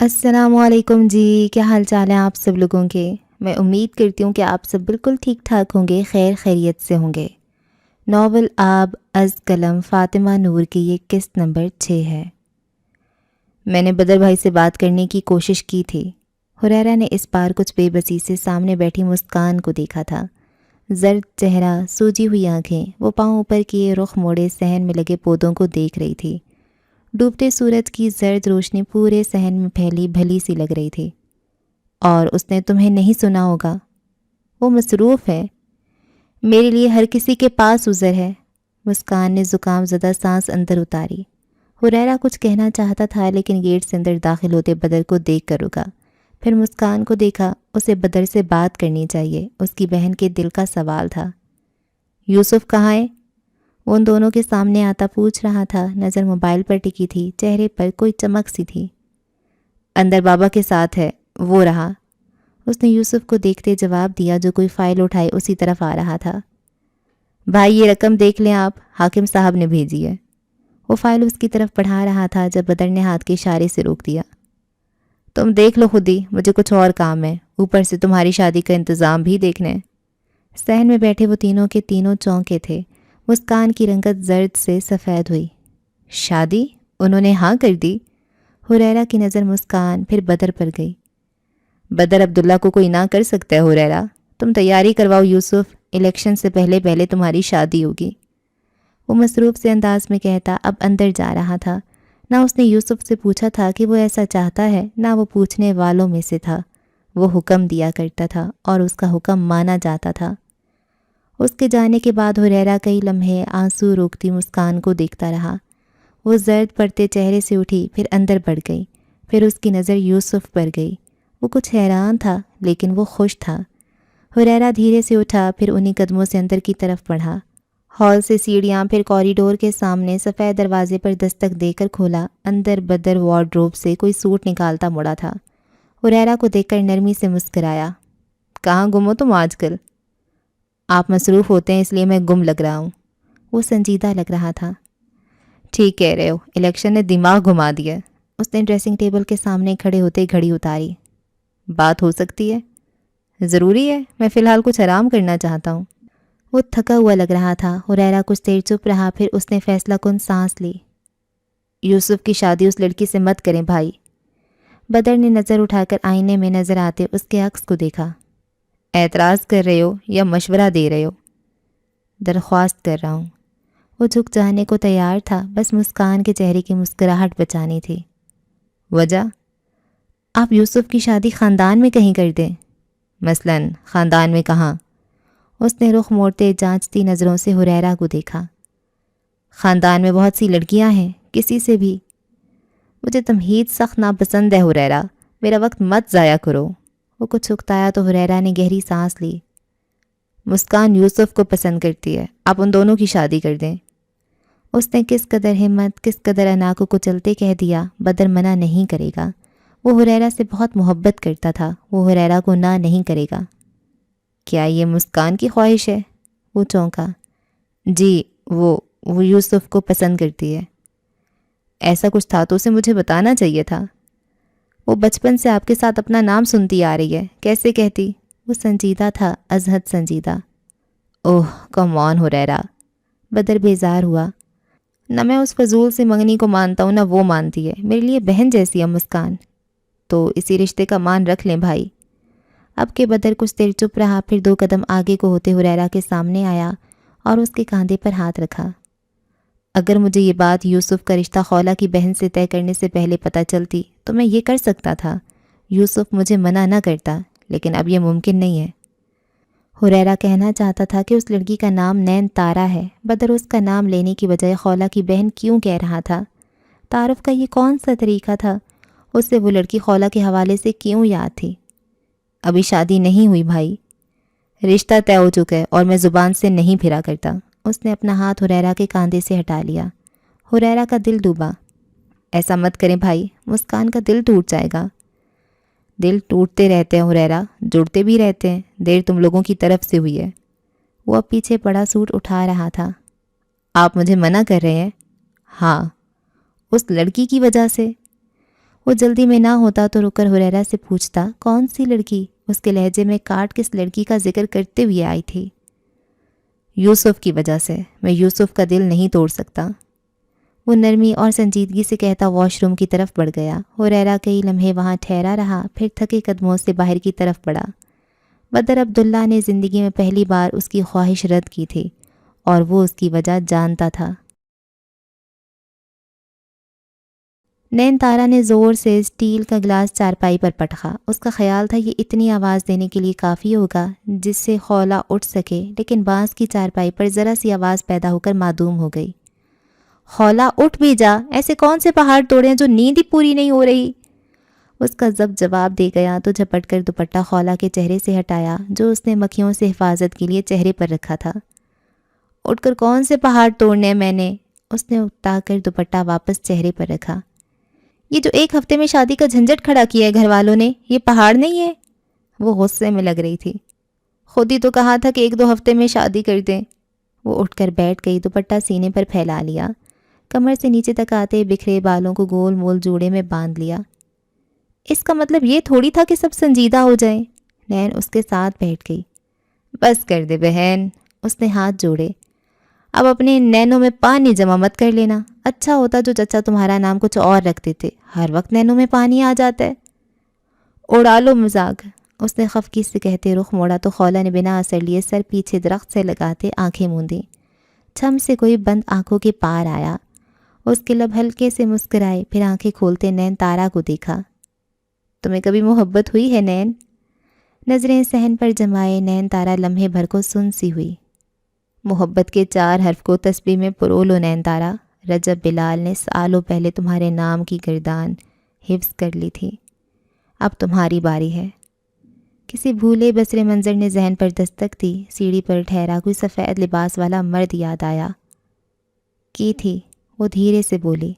السلام علیکم جی، کیا حال چال ہیں آپ سب لوگوں کے؟ میں امید کرتی ہوں کہ آپ سب بالکل ٹھیک ٹھاک ہوں گے، خیر خیریت سے ہوں گے۔ ناول آب از قلم فاطمہ نور کی یہ قسط نمبر 6 ہے۔ میں نے بدر بھائی سے بات کرنے کی کوشش کی تھی۔ حریرہ نے اس بار کچھ بے بسی سے سامنے بیٹھی مسکان کو دیکھا تھا۔ زرد چہرہ، سوجی ہوئی آنکھیں، وہ پاؤں اوپر کیے رخ موڑے صحن میں لگے پودوں کو دیکھ رہی تھی۔ ڈوبتے سورج کی زرد روشنی پورے صحن میں پھیلی بھلی سی لگ رہی تھی۔ اور اس نے تمہیں نہیں سنا ہوگا، وہ مصروف ہے، میرے لیے ہر کسی کے پاس عذر ہے۔ مسکان نے زکام زدہ سانس اندر اتاری۔ حریرہ کچھ کہنا چاہتا تھا لیکن گیٹ سے اندر داخل ہوتے بدر کو دیکھ کر رکا۔ پھر مسکان کو دیکھا، اسے بدر سے بات کرنی چاہیے، اس کی بہن کے دل کا سوال تھا۔ یوسف کہاں ہے؟ وہ ان دونوں کے سامنے آتا پوچھ رہا تھا، نظر موبائل پر ٹکی تھی، چہرے پر کوئی چمک سی تھی۔ اندر بابا کے ساتھ ہے، وہ رہا۔ اس نے یوسف کو دیکھتے جواب دیا جو کوئی فائل اٹھائے اسی طرف آ رہا تھا۔ بھائی یہ رقم دیکھ لیں آپ، حاکم صاحب نے بھیجی ہے۔ وہ فائل اس کی طرف بڑھا رہا تھا جب بدر نے ہاتھ کے اشارے سے روک دیا۔ تم دیکھ لو خود ہی، مجھے کچھ اور کام ہے، اوپر سے تمہاری شادی کا انتظام بھی دیکھنا ہے۔ صحن میں بیٹھے وہ تینوں کے تینوں چونکے تھے۔ مسکان کی رنگت زرد سے سفید ہوئی۔ شادی؟ انہوں نے ہاں کر دی؟ حریرہ کی نظر مسکان پھر بدر پر گئی۔ بدر عبداللہ کو کوئی نہ کر سکتا ہے حریرہ، تم تیاری کرواؤ یوسف، الیکشن سے پہلے پہلے تمہاری شادی ہوگی۔ وہ مصروف سے انداز میں کہتا اب اندر جا رہا تھا۔ نہ اس نے یوسف سے پوچھا تھا کہ وہ ایسا چاہتا ہے، نہ وہ پوچھنے والوں میں سے تھا۔ وہ حکم دیا کرتا تھا اور اس کا حکم مانا جاتا تھا۔ اس کے جانے کے بعد حریرہ کئی لمحے آنسو روکتی مسکان کو دیکھتا رہا۔ وہ زرد پڑتے چہرے سے اٹھی، پھر اندر بڑھ گئی، پھر اس کی نظر یوسف پر گئی۔ وہ کچھ حیران تھا لیکن وہ خوش تھا۔ حریرہ دھیرے سے اٹھا، پھر انہی قدموں سے اندر کی طرف بڑھا۔ ہال سے سیڑھیاں، پھر کوریڈور کے سامنے سفید دروازے پر دستک دے کر کھولا۔ اندر بدر وارڈروب سے کوئی سوٹ نکالتا مڑا تھا۔ حریرہ کو دیکھ کر نرمی سے مسکرایا۔ کہاں گم ہو تم آج کل؟ آپ مصروف ہوتے ہیں اس لیے میں گم لگ رہا ہوں۔ وہ سنجیدہ لگ رہا تھا۔ ٹھیک کہہ رہے ہو، الیکشن نے دماغ گھما دیا۔ اس نے ڈریسنگ ٹیبل کے سامنے کھڑے ہوتے گھڑی اتاری۔ بات ہو سکتی ہے؟ ضروری ہے، میں فی الحال کچھ آرام کرنا چاہتا ہوں۔ وہ تھکا ہوا لگ رہا تھا۔ حریرہ کچھ دیر چپ رہا، پھر اس نے فیصلہ کن سانس لی۔ یوسف کی شادی اس لڑکی سے مت کریں بھائی۔ بدر نے نظر اٹھا کر آئینے میں نظر آتے اس کے عکس کو دیکھا۔ اعتراض کر رہے ہو یا مشورہ دے رہے ہو؟ درخواست کر رہا ہوں۔ وہ جھک جانے کو تیار تھا، بس مسکان کے چہرے کی مسکراہٹ بچانی تھی۔ وجہ؟ آپ یوسف کی شادی خاندان میں کہیں کر دیں۔ مثلاً خاندان میں کہاں؟ اس نے رخ موڑتے جانچتی نظروں سے حریرہ کو دیکھا۔ خاندان میں بہت سی لڑکیاں ہیں، کسی سے بھی۔ مجھے تمہید سخت ناپسند ہے حریرہ، میرا وقت مت ضائع کرو۔ وہ کچھ اکتایا تو حریرہ نے گہری سانس لی۔ مسکان یوسف کو پسند کرتی ہے، آپ ان دونوں کی شادی کر دیں۔ اس نے کس قدر ہمت، کس قدر انا کو کچلتے کہہ دیا، بدر منع نہیں کرے گا۔ وہ حریرہ سے بہت محبت کرتا تھا، وہ حریرہ کو نہ نہیں کرے گا۔ کیا یہ مسکان کی خواہش ہے؟ وہ چونکا۔ جی، وہ یوسف کو پسند کرتی ہے۔ ایسا کچھ تھا تو اسے مجھے بتانا چاہیے تھا۔ وہ بچپن سے آپ کے ساتھ اپنا نام سنتی آ رہی ہے، کیسے کہتی؟ وہ سنجیدہ تھا، از حد سنجیدہ۔ اوہ کم آن حریرہ۔ بدر بیزار ہوا۔ نہ میں اس فضول سے منگنی کو مانتا ہوں نہ وہ مانتی ہے، میرے لیے بہن جیسی ہے مسکان۔ تو اسی رشتے کا مان رکھ لیں بھائی۔ اب کہ بدر کچھ دیر چپ رہا، پھر 2 قدم آگے کو ہوتے حریرہ کے سامنے آیا اور اس کے کاندھے پر ہاتھ رکھا۔ اگر مجھے یہ بات یوسف کا رشتہ خولا کی بہن سے طے کرنے سے پہلے پتہ چلتی تو میں یہ کر سکتا تھا، یوسف مجھے منع نہ کرتا، لیکن اب یہ ممکن نہیں ہے۔ حریرہ کہنا چاہتا تھا کہ اس لڑکی کا نام نین تارا ہے، بدر اس کا نام لینے کی بجائے خولا کی بہن کیوں کہہ رہا تھا؟ تعارف کا یہ کون سا طریقہ تھا؟ اسے وہ لڑکی خولا کے حوالے سے کیوں یاد تھی؟ ابھی شادی نہیں ہوئی بھائی، رشتہ طے ہو چکا ہے اور میں زبان سے نہیں پھرا کرتا۔ اس نے اپنا ہاتھ حریرہ کے کاندھے سے ہٹا لیا۔ حریرہ کا دل ڈوبا۔ ایسا مت کریں بھائی، مسکان کا دل ٹوٹ جائے گا۔ دل ٹوٹتے رہتے ہیں حریرہ، جڑتے بھی رہتے ہیں، دیر تم لوگوں کی طرف سے ہوئی ہے۔ وہ اب پیچھے پڑا سوٹ اٹھا رہا تھا۔ آپ مجھے منع کر رہے ہیں؟ ہاں، اس لڑکی کی وجہ سے۔ وہ جلدی میں نہ ہوتا تو رک کر ہریرہ سے پوچھتا، کون سی لڑکی؟ اس کے لہجے میں کاٹ کس لڑکی کا ذکر کرتے ہوئے آئی تھی؟ یوسف کی وجہ سے، میں یوسف کا دل نہیں توڑ سکتا، وہ نرمی اور سنجیدگی سے کہتا واش روم کی طرف بڑھ گیا۔ ہریرہ کئی لمحے وہاں ٹھہرا رہا، پھر تھکے قدموں سے باہر کی طرف بڑھا۔ بدر عبداللہ نے زندگی میں پہلی بار اس کی خواہش رد کی تھی اور وہ اس کی وجہ جانتا تھا۔ نین تارا نے زور سے اسٹیل کا گلاس چارپائی پر پٹخا۔ اس کا خیال تھا یہ اتنی آواز دینے کے لیے کافی ہوگا جس سے خولا اٹھ سکے، لیکن بانس کی چارپائی پر ذرا سی آواز پیدا ہو کر معدوم ہو گئی۔ خولا اٹھ بھی جا، ایسے کون سے پہاڑ توڑے ہیں جو نیند ہی پوری نہیں ہو رہی؟ اس کا ضبط جواب دے گیا تو جھپٹ کر دوپٹہ خولا کے چہرے سے ہٹایا جو اس نے مکھیوں سے حفاظت کے لیے چہرے پر رکھا تھا۔ اٹھ کر کون سے پہاڑ توڑنے ہیں میں نے؟ اس نے اکتا کر دوپٹہ واپس چہرے پر رکھا۔ یہ جو ایک ہفتے میں شادی کا جھنجھٹ کھڑا کیا ہے گھر والوں نے، یہ پہاڑ نہیں ہے؟ وہ غصے میں لگ رہی تھی۔ خود ہی تو کہا تھا کہ 1-2 ہفتے میں شادی کر دیں۔ وہ اٹھ کر بیٹھ گئی، دوپٹہ سینے پر پھیلا لیا، کمر سے نیچے تک آتے بکھرے بالوں کو گول مول جوڑے میں باندھ لیا۔ اس کا مطلب یہ تھوڑی تھا کہ سب سنجیدہ ہو جائیں۔ نین اس کے ساتھ بیٹھ گئی۔ بس کر دے بہن، اس نے ہاتھ جوڑے، اب اپنے نینوں میں پانی جمع مت کر لینا۔ اچھا ہوتا جو چچا تمہارا نام کچھ اور رکھ دیتے، ہر وقت نینوں میں پانی آ جاتا ہے۔ اڑا لو مذاق، اس نے خفگی سے کہتے رخ موڑا تو خولا نے بنا اثر لیے سر پیچھے درخت سے لگاتے آنکھیں موندیں۔ چھم سے کوئی بند آنکھوں کے پار آیا، اس کے لب ہلکے سے مسکرائے، پھر آنکھیں کھولتے نین تارا کو دیکھا۔ تمہیں کبھی محبت ہوئی ہے نین؟ نظریں صحن پر جمائے نین تارا لمحے بھر کو سن سی ہوئی۔ محبت کے 4 حرف کو تسبیح میں پرو لو نین تارا، رجب بلال نے سالوں پہلے تمہارے نام کی گردان حفظ کر لی تھی، اب تمہاری باری ہے۔ کسی بھولے بسرے منظر نے ذہن پر دستک دی، سیڑھی پر ٹھہرا کوئی سفید لباس والا مرد یاد آیا۔ کی تھی، وہ دھیرے سے بولی۔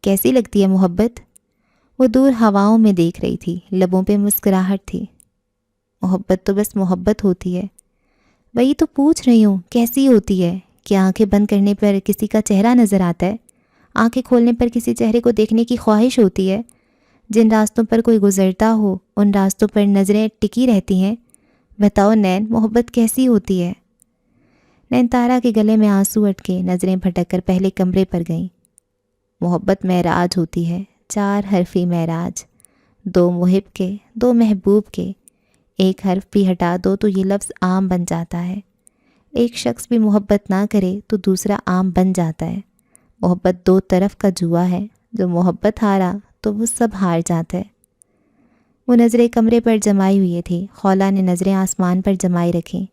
کیسی لگتی ہے محبت؟ وہ دور ہواؤں میں دیکھ رہی تھی، لبوں پہ مسکراہٹ تھی۔ محبت تو بس محبت ہوتی ہے۔ وہی تو پوچھ رہی ہوں، کیسی ہوتی ہے؟ کیا آنکھیں بند کرنے پر کسی کا چہرہ نظر آتا ہے؟ آنکھیں کھولنے پر کسی چہرے کو دیکھنے کی خواہش ہوتی ہے؟ جن راستوں پر کوئی گزرتا ہو ان راستوں پر نظریں ٹکی رہتی ہیں؟ بتاؤ نین، محبت کیسی ہوتی ہے؟ نین تارا کے گلے میں آنسو اٹکے، نظریں بھٹک کر پہلے کمرے پر گئیں۔ محبت معراج ہوتی ہے، 4 حرفی معراج، 2 محب کے، 2 محبوب کے، ایک حرف بھی ہٹا دو تو یہ لفظ عام بن جاتا ہے۔ ایک شخص بھی محبت نہ کرے تو دوسرا عام بن جاتا ہے۔ محبت 2 طرف کا جوا ہے، جو محبت ہارا تو وہ سب ہار جاتا ہے۔ وہ نظریں کمرے پر جمائی ہوئی تھی، خولا نے نظریں آسمان پر جمائی رکھیں۔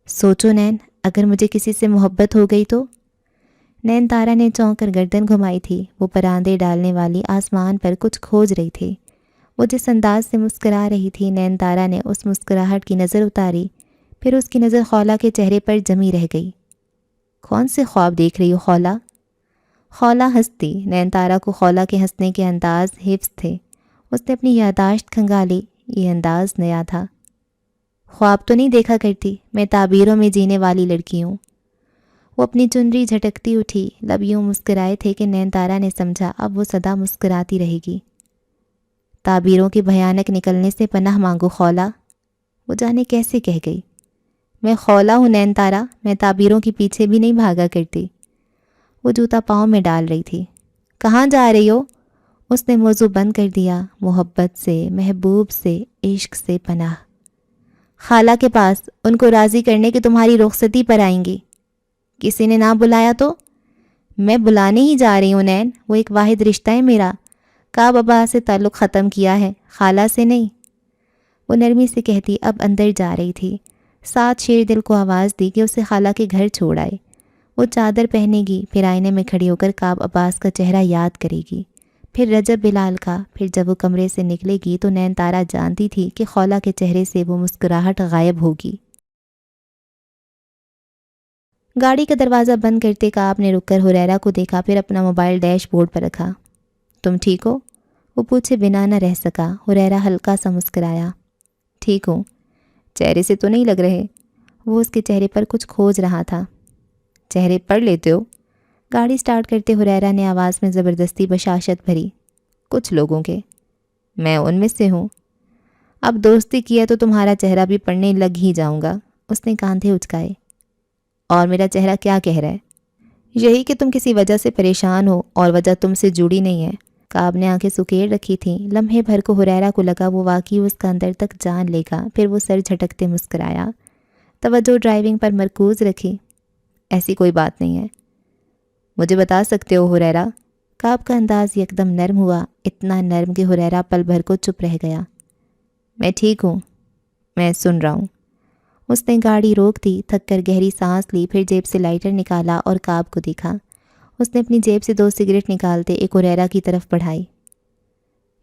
سوچو نین، اگر مجھے کسی سے محبت ہو گئی تو؟ نین تارا نے چونک کر گردن گھمائی تھی، وہ پراندے ڈالنے والی آسمان پر کچھ کھوج رہی تھی۔ وہ جس انداز سے مسکرا رہی تھی، نین تارا نے اس مسکراہٹ کی نظر اتاری، پھر اس کی نظر خولا کے چہرے پر جمی رہ گئی۔ کون سے خواب دیکھ رہی ہو خولا؟ خولا ہنستی، نین تارا کو خولا کے ہنسنے کے انداز حفظ تھے۔ اس نے اپنی یادداشت کھنگالی، یہ انداز نیا تھا۔ خواب تو نہیں دیکھا کرتی، میں تعبیروں میں جینے والی لڑکی ہوں۔ وہ اپنی چنری جھٹکتی اٹھی، لب یوں مسکرائے تھے کہ نین تارا نے سمجھا اب وہ سدا مسکراتی رہے گی۔ تعبیروں کے بھیانک نکلنے سے پناہ مانگو خولا، وہ جانے کیسے کہہ گئی۔ میں خولا ہوں نین تارا، میں تعبیروں کے پیچھے بھی نہیں بھاگا کرتی۔ وہ جوتا پاؤں میں ڈال رہی تھی۔ کہاں جا رہی ہو؟ اس نے موضوع بند کر دیا، محبت سے، محبوب سے، عشق سے پناہ۔ خالہ کے پاس، ان کو راضی کرنے کی تمہاری رخصتی پر آئیں گی۔ کسی نے نہ بلایا تو؟ میں بلانے ہی جا رہی ہوں نین، وہ ایک واحد رشتہ ہے میرا، کعب ابا سے تعلق ختم کیا ہے، خالہ سے نہیں۔ وہ نرمی سے کہتی اب اندر جا رہی تھی، ساتھ شیر دل کو آواز دی کہ اسے خالہ کے گھر چھوڑ آئے۔ وہ چادر پہنے گی، پھر آئینے میں کھڑی ہو کر کعب عباس کا چہرہ یاد کرے گی، پھر رجب بلال کا، پھر جب وہ کمرے سے نکلے گی تو نین تارا جانتی تھی کہ خولا کے چہرے سے وہ مسکراہٹ غائب ہوگی۔ گاڑی کا دروازہ بند کرتے کعب نے رک کر ہریرہ کو دیکھا، پھر اپنا موبائل ڈیش بورڈ پر رکھا۔ تم ٹھیک ہو؟ وہ پوچھے بنا نہ رہ سکا۔ ہریرہ ہلکا سا مسکرایا۔ ٹھیک ہوں، چہرے سے تو نہیں لگ رہے۔ وہ اس کے چہرے پر کچھ کھوج رہا تھا۔ چہرے پڑھ لیتے ہو؟ گاڑی سٹارٹ کرتے ہریرہ نے آواز میں زبردستی بشاشت بھری۔ کچھ لوگوں کے، میں ان میں سے ہوں۔ اب دوستی کی ہے تو تمہارا چہرہ بھی پڑھنے لگ ہی جاؤں گا۔ اس نے کاندھے اچکائے۔ اور میرا چہرہ کیا کہہ رہا ہے؟ یہی کہ تم کسی وجہ سے پریشان ہو اور وجہ تم سے جڑی نہیں ہے۔ کعب نے آنکھیں سکیڑ رکھی تھیں۔ لمحے بھر کو حریرہ کو لگا وہ واقعی اس کا اندر تک جان لے گا۔ پھر وہ سر جھٹکتے مسکرایا، توجہ ڈرائیونگ پر مرکوز رکھی۔ ایسی کوئی بات نہیں ہے۔ مجھے بتا سکتے ہو حریرہ؟ کعب کا انداز یکدم نرم ہوا، اتنا نرم کہ حریرہ پل بھر کو چپ رہ گیا۔ میں ٹھیک ہوں، میں سن رہا ہوں۔ اس نے گاڑی روک دی، تھک کر گہری سانس لی، پھر جیب سے لائٹر نکالا اور کعب کو دیکھا۔ اس نے اپنی جیب سے 2 سگریٹ نکالتے ایک حریرہ کی طرف بڑھائی۔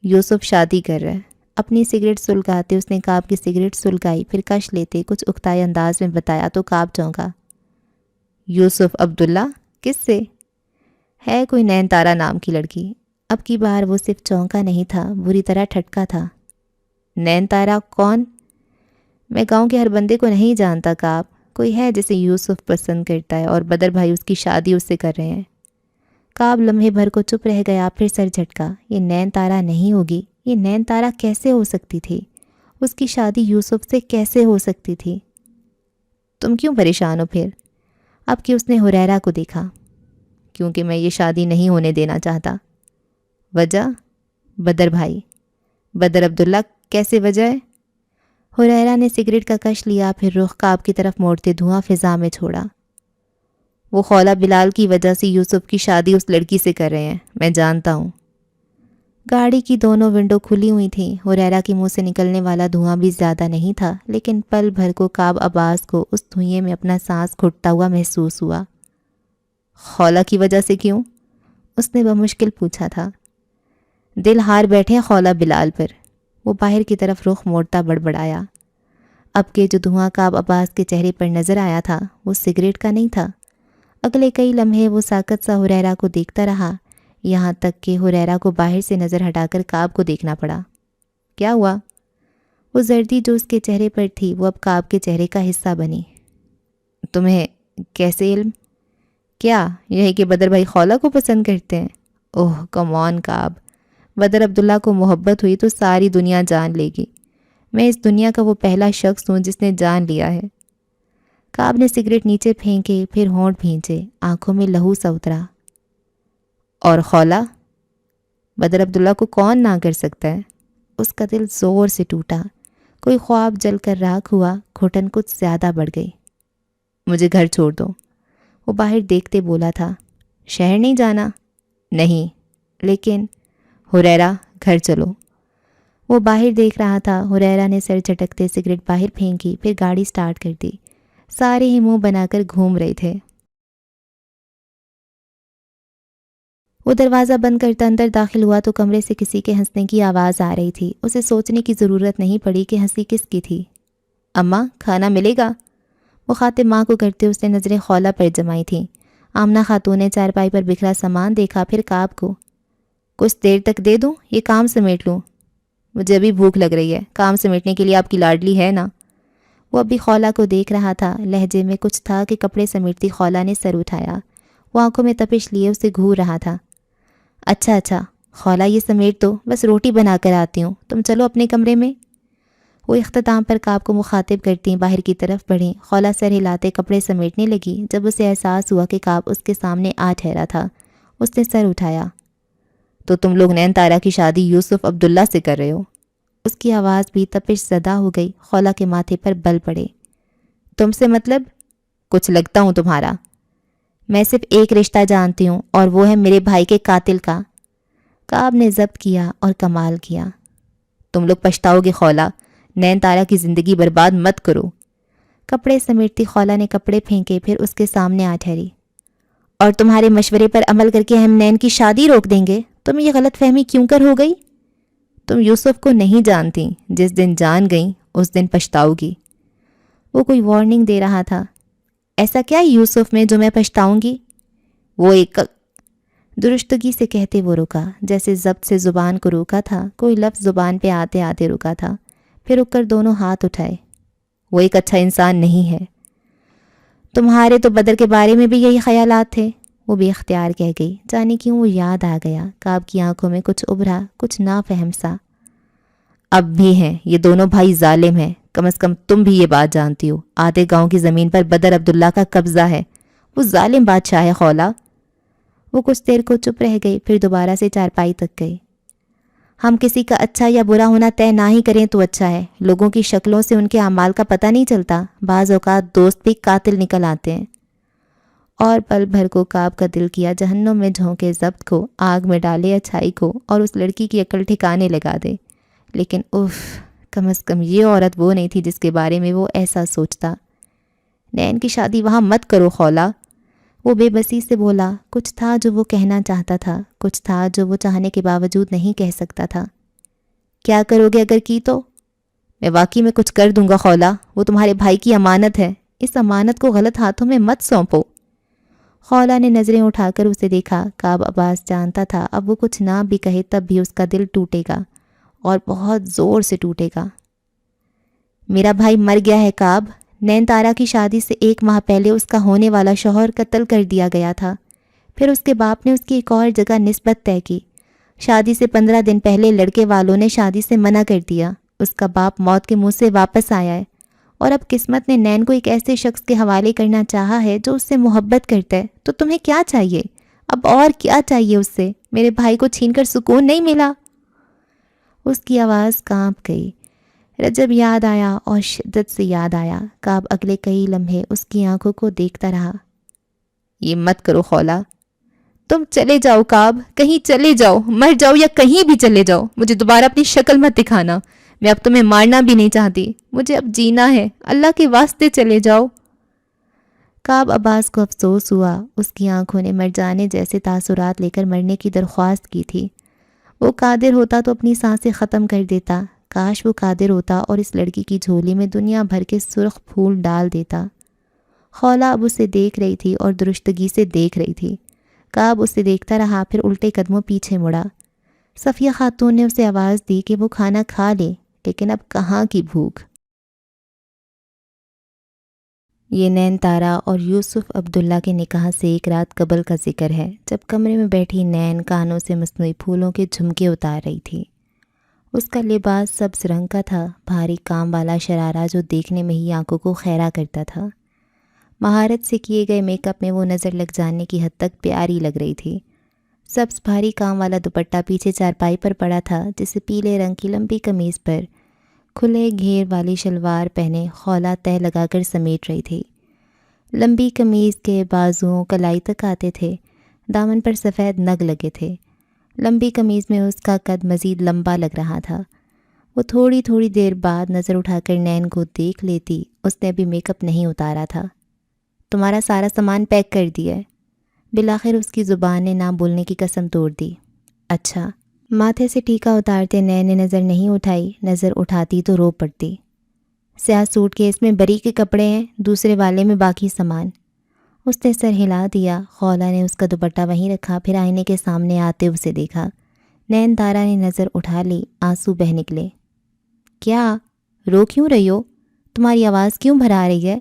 یوسف شادی کر رہا ہے۔ اپنی سگریٹ سلگاتے اس نے کعب کی سگریٹ سلگائی، پھر کش لیتے کچھ اکتائے انداز میں بتایا تو کعب چونکا۔ یوسف عبداللہ؟ کس سے؟ ہے کوئی نین تارا نام کی لڑکی۔ اب کی بار وہ صرف چونکا نہیں تھا، بری طرح ٹھٹکا تھا۔ نین تارا کون؟ میں گاؤں کے ہر بندے کو نہیں جانتا کعب، کوئی ہے جسے یوسف پسند کرتا ہے اور بدر بھائی اس کی شادی اس سے کر رہے ہیں۔ کعب لمحے بھر کو چپ رہ گیا، پھر سر جھٹکا۔ یہ نین تارا نہیں ہوگی۔ یہ نین تارا کیسے ہو سکتی تھی؟ اس کی شادی یوسف سے کیسے ہو سکتی تھی؟ تم کیوں پریشان ہو پھر؟ اب کہ اس نے حریرہ کو دیکھا۔ کیونکہ میں یہ شادی نہیں ہونے دینا چاہتا۔ وجہ؟ بدر بھائی۔ بدر عبداللہ کیسے وجہ ہے؟ حریرہ نے سگریٹ کا کش لیا، پھر رخ کعب کی طرف موڑتے دھواں فضا میں چھوڑا۔ وہ خولا بلال کی وجہ سے یوسف کی شادی اس لڑکی سے کر رہے ہیں، میں جانتا ہوں۔ گاڑی کی دونوں ونڈو کھلی ہوئی تھیں۔ حریرہ کے منہ سے نکلنے والا دھواں بھی زیادہ نہیں تھا، لیکن پل بھر کو کعب عباس کو اس دھوئیں میں اپنا سانس گھٹتا ہوا محسوس ہوا۔ خولا کی وجہ سے کیوں؟ اس نے بمشکل پوچھا تھا۔ دل ہار بیٹھے خولا بلال پر۔ وہ باہر کی طرف رخ موڑتا بڑبڑایا۔ اب کے جو دھواں کعب عباس کے چہرے پر نظر آیا تھا وہ سگریٹ کا نہیں تھا۔ اگلے کئی لمحے وہ ساکت سا حریرہ کو دیکھتا رہا، یہاں تک کہ حریرہ کو باہر سے نظر ہٹا کر کعب کو دیکھنا پڑا۔ کیا ہوا؟ وہ زردی جو اس کے چہرے پر تھی وہ اب کعب کے چہرے کا حصہ بنی۔ تمہیں کیسے علم؟ کیا یہی کہ بدر بھائی خولا کو پسند کرتے ہیں؟ اوہ کم آن کعب، بدر عبداللہ کو محبت ہوئی تو ساری دنیا جان لے گی۔ میں اس دنیا کا وہ پہلا شخص ہوں جس نے جان لیا ہے۔ کعب نے سگریٹ نیچے پھینکے، پھر ہونٹ بھینچے، آنکھوں میں لہو سا اترا۔ اور خولا؟ بدر عبداللہ کو کون نہ کر سکتا ہے؟ اس کا دل زور سے ٹوٹا، کوئی خواب جل کر راکھ ہوا، گھٹن کچھ زیادہ بڑھ گئی۔ مجھے گھر چھوڑ دو، وہ باہر دیکھتے بولا تھا۔ شہر نہیں جانا؟ نہیں، لیکن حریرہ گھر چلو۔ وہ باہر دیکھ رہا تھا۔ حریرہ نے سر جھٹکتے سگریٹ باہر پھینکی، پھر گاڑی سٹارٹ کر دی۔ سارے ہی منہ بنا کر گھوم رہے تھے۔ وہ دروازہ بند کرتا اندر داخل ہوا تو کمرے سے کسی کے ہنسنے کی آواز آ رہی تھی۔ اسے سوچنے کی ضرورت نہیں پڑی کہ ہنسی کس کی تھی۔ اماں کھانا ملے گا؟ مخاطب ماں کو کرتے اس نے نظریں خولا پر جمائی تھیں۔ آمنہ خاتون نے چارپائی پر بکھرا سامان دیکھا، پھر کعب کو۔ کچھ دیر تک دے دوں؟ یہ کام سمیٹ لوں؟ مجھے ابھی بھوک لگ رہی ہے، کام سمیٹنے کے لیے آپ کی لاڈلی ہے نا؟ وہ ابھی خولا کو دیکھ رہا تھا۔ لہجے میں کچھ تھا کہ کپڑے سمیٹتی خولا نے سر اٹھایا۔ وہ آنکھوں میں تپش لیے اسے گھور رہا تھا۔ اچھا خولا یہ سمیٹ دو، بس روٹی بنا کر آتی ہوں، تم چلو اپنے کمرے میں۔ وہ اختتام پر کعب کو مخاطب کرتی باہر کی طرف بڑھیں۔ خولا سر ہلاتے کپڑے سمیٹنے لگی۔ جب اسے احساس ہوا کہ کعب اس کے سامنے آ ٹھہرا تھا، اس نے سر اٹھایا۔ تو تم لوگ نین تارا کی شادی یوسف عبداللہ سے کر رہے ہو؟ اس کی آواز بھی تپش زدہ ہو گئی۔ خولا کے ماتھے پر بل پڑے۔ تم سے مطلب؟ کچھ لگتا ہوں تمہارا؟ میں صرف ایک رشتہ جانتی ہوں اور وہ ہے میرے بھائی کے قاتل کا۔ کعب نے ضبط کیا اور کمال کیا۔ تم لوگ پچھتاؤ گے خولا، نین تارا کی زندگی برباد مت کرو۔ کپڑے سمیٹتی خولا نے کپڑے پھینکے، پھر اس کے سامنے آ ٹھہری۔ اور تمہارے مشورے پر عمل کر کے ہم نین کی شادی روک دیں گے؟ تم یہ غلط فہمی کیوں کر ہو گئی؟ تم یوسف کو نہیں جانتی، جس دن جان گئی اس دن پچھتاؤ گی۔ وہ کوئی وارننگ دے رہا تھا۔ ایسا کیا یوسف میں جو میں پچھتاؤں گی؟ وہ ایک درستگی سے کہتے وہ رکا، جیسے ضبط سے زبان کو روکا تھا۔ کوئی لفظ زبان پہ آتے آتے رکا تھا، پھر رک کر دونوں ہاتھ اٹھائے۔ وہ ایک اچھا انسان نہیں ہے۔ تمہارے تو بدر کے بارے میں بھی یہی خیالات تھے؟ وہ بے اختیار کہہ گئی۔ جانے کیوں وہ یاد آ گیا۔ کعب کی آنکھوں میں کچھ ابھرا، کچھ نافہم سا۔ اب بھی ہیں، یہ دونوں بھائی ظالم ہیں، کم از کم تم بھی یہ بات جانتی ہو۔ آدھے گاؤں کی زمین پر بدر عبداللہ کا قبضہ ہے، وہ ظالم بادشاہ ہے خولا۔ وہ کچھ دیر کو چپ رہ گئی، پھر دوبارہ سے چارپائی تک گئی۔ ہم کسی کا اچھا یا برا ہونا طے نہ ہی کریں تو اچھا ہے۔ لوگوں کی شکلوں سے ان کے اعمال کا پتہ نہیں چلتا، بعض اوقات دوست بھی قاتل نکل آتے ہیں۔ اور پل بھر کو کعب کا دل کیا جہنم میں جھونکے ضبط کو، آگ میں ڈالے اچھائی کو، اور اس لڑکی کی عقل ٹھکانے لگا دے۔ لیکن اف، کم از کم یہ عورت وہ نہیں تھی جس کے بارے میں وہ ایسا سوچتا۔ نین کی شادی وہاں مت کرو خولا، وہ بے بسی سے بولا۔ کچھ تھا جو وہ کہنا چاہتا تھا، کچھ تھا جو وہ چاہنے کے باوجود نہیں کہہ سکتا تھا۔ کیا کرو گے اگر کی تو؟ میں واقعی میں کچھ کر دوں گا خولا، وہ تمہارے بھائی کی امانت ہے، اس امانت کو غلط ہاتھوں میں مت سونپو۔ خولا نے نظریں اٹھا کر اسے دیکھا۔ کعب عباس جانتا تھا اب وہ کچھ نہ بھی کہے تب بھی اس کا دل ٹوٹے گا، اور بہت زور سے ٹوٹے گا۔ میرا بھائی مر گیا ہے کعب۔ نین تارا کی شادی سے 1 ماہ پہلے اس کا ہونے والا شوہر قتل کر دیا گیا تھا۔ پھر اس کے باپ نے اس کی ایک اور جگہ نسبت طے کی۔ شادی سے 15 دن پہلے لڑکے والوں نے شادی سے منع کر دیا۔ اس کا باپ موت کے منہ سے واپس آیا ہے، اور اب قسمت نے نین کو ایک ایسے شخص کے حوالے کرنا چاہا ہے جو اس سے محبت کرتا ہے۔ تو تمہیں کیا چاہیے؟ اب اور کیا چاہیے اس سے؟ میرے بھائی کو چھین کر سکون نہیں ملا؟ اس کی آواز کانپ گئی۔ رجب یاد آیا اور شدت سے یاد آیا۔ کعب اگلے کئی لمحے اس کی آنکھوں کو دیکھتا رہا۔ یہ مت کرو خولا، تم چلے جاؤ کعب، کہیں چلے جاؤ، مر جاؤ یا کہیں بھی چلے جاؤ، مجھے دوبارہ اپنی شکل مت دکھانا۔ میں اب تمہیں مارنا بھی نہیں چاہتی، مجھے اب جینا ہے، اللہ کے واسطے چلے جاؤ۔ کعب عباس کو افسوس ہوا، اس کی آنکھوں نے مر جانے جیسے تاثرات لے کر مرنے کی درخواست کی تھی۔ وہ قادر ہوتا تو اپنی سانسیں ختم کر دیتا، کاش وہ قادر ہوتا اور اس لڑکی کی جھولی میں دنیا بھر کے سرخ پھول ڈال دیتا۔ خولا اب اسے دیکھ رہی تھی اور درستگی سے دیکھ رہی تھی۔ کعب اسے دیکھتا رہا، پھر الٹے قدموں پیچھے مڑا۔ صفیہ خاتون نے اسے آواز دی کہ وہ کھانا کھا لے، لیکن اب کہاں کی بھوک۔ یہ نین تارا اور یوسف عبداللہ کے نکاح سے 1 رات قبل کا ذکر ہے، جب کمرے میں بیٹھی نین کانوں سے مصنوعی پھولوں کے جھمکے اتار رہی تھی۔ اس کا لباس سبز رنگ کا تھا، بھاری کام والا شرارہ جو دیکھنے میں ہی آنکھوں کو خیرہ کرتا تھا۔ مہارت سے کیے گئے میک اپ میں وہ نظر لگ جانے کی حد تک پیاری لگ رہی تھی۔ سبز بھاری کام والا دوپٹہ پیچھے چارپائی پر پڑا تھا، جسے پیلے رنگ کی لمبی قمیض پر کھلے گھیر والی شلوار پہنے خولا تہہ لگا کر سمیٹ رہی تھی۔ لمبی قمیض کے بازوؤں کلائی تک آتے تھے، دامن پر سفید نگ لگے تھے۔ لمبی قمیض میں اس کا قد مزید لمبا لگ رہا تھا۔ وہ تھوڑی تھوڑی دیر بعد نظر اٹھا کر نین کو دیکھ لیتی، اس نے ابھی میک اپ نہیں اتارا تھا۔ تمہارا سارا سامان پیک کر دیا ہے۔ بالآخر اس کی زبان نے نہ بولنے کی قسم توڑ دی۔ اچھا۔ ماتھے سے ٹیکا اتارتے نین نے نظر نہیں اٹھائی، نظر اٹھاتی تو رو پڑتی۔ سیاہ سوٹ کیس میں بری کے کپڑے ہیں، دوسرے والے میں باقی سامان۔ اس نے سر ہلا دیا۔ خولا نے اس کا دوپٹہ وہیں رکھا، پھر آئینے کے سامنے آتے اسے دیکھا۔ نین تارا نے نظر اٹھا لی، آنسو بہہ نکلے۔ کیا رو کیوں رہی ہو؟ تمہاری آواز کیوں بھرا رہی ہے؟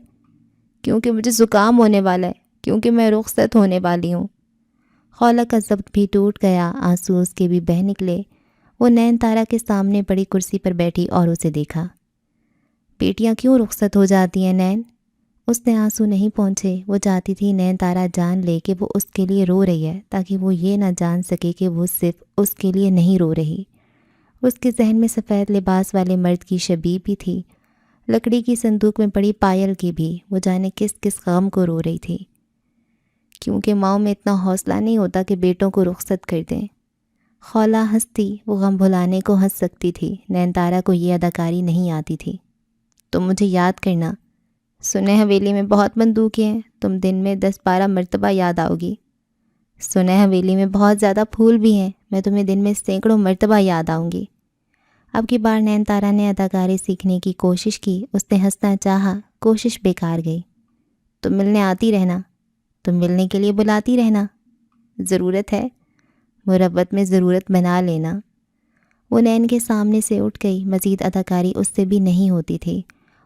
کیونکہ مجھے زکام ہونے والا ہے، کیونکہ میں رخصت ہونے والی ہوں۔ خولا کا ضبط بھی ٹوٹ گیا، آنسو اس کے بھی بہہ نکلے۔ وہ نین تارا کے سامنے بڑی کرسی پر بیٹھی اور اسے دیکھا۔ بیٹیاں کیوں رخصت ہو جاتی ہیں نین؟ اس نے آنسو نہیں پہنچے۔ وہ چاہتی تھی نین تارا جان لے کہ وہ اس کے لیے رو رہی ہے، تاکہ وہ یہ نہ جان سکے کہ وہ صرف اس کے لیے نہیں رو رہی۔ اس کے ذہن میں سفید لباس والے مرد کی شبیہ بھی تھی، لکڑی کی صندوق میں پڑی پائل کی بھی۔ وہ جانے کس کس غم کو رو رہی تھی۔ کیونکہ ماؤں میں اتنا حوصلہ نہیں ہوتا کہ بیٹوں کو رخصت کر دیں۔ خولا ہنستی، وہ غم بھلانے کو ہنس سکتی تھی، نین تارا کو یہ اداکاری نہیں آتی تھی۔ تم مجھے یاد کرنا، سنے حویلی میں بہت بندوقیں ہیں، تم دن میں 10-12 مرتبہ یاد آؤ گی۔ سنے حویلی میں بہت زیادہ پھول بھی ہیں، میں تمہیں دن میں سینکڑوں مرتبہ یاد آؤں گی۔ اب کی بار نین تارا نے اداکاری سیکھنے کی کوشش کی۔ اس نے ہنسنا چاہا، کوشش بیکار گئی۔ تم ملنے آتی رہنا، تم ملنے کے لیے بلاتی رہنا، ضرورت ہے مربت میں ضرورت بنا لینا۔ وہ نین کے سامنے سے اٹھ گئی، مزید اداکاری اس سے بھی نہیں ہوتی تھی۔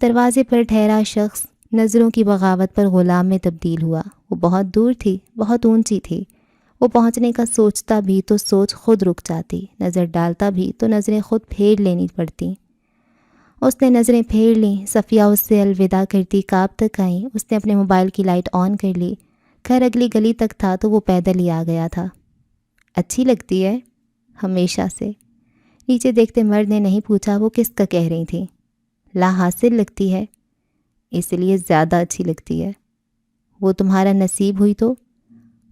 دروازے پر ٹھہرا شخص نظروں کی بغاوت پر غلام میں تبدیل ہوا۔ وہ بہت دور تھی، بہت اونچی تھی۔ وہ پہنچنے کا سوچتا بھی تو سوچ خود رک جاتی، نظر ڈالتا بھی تو نظریں خود پھیر لینی پڑتی۔ اس نے نظریں پھیر لیں۔ صفیہ اس سے الوداع کرتی کعب تک آئیں۔ اس نے اپنے موبائل کی لائٹ آن کر لی۔ گھر اگلی گلی تک تھا تو وہ پیدل ہی آ گیا تھا۔ اچھی لگتی ہے؟ ہمیشہ سے۔ نیچے دیکھتے مرد نے نہیں پوچھا وہ کس کا کہہ رہی تھی۔ لا حاصل لگتی ہے، اس لیے زیادہ اچھی لگتی ہے۔ وہ تمہارا نصیب ہوئی تو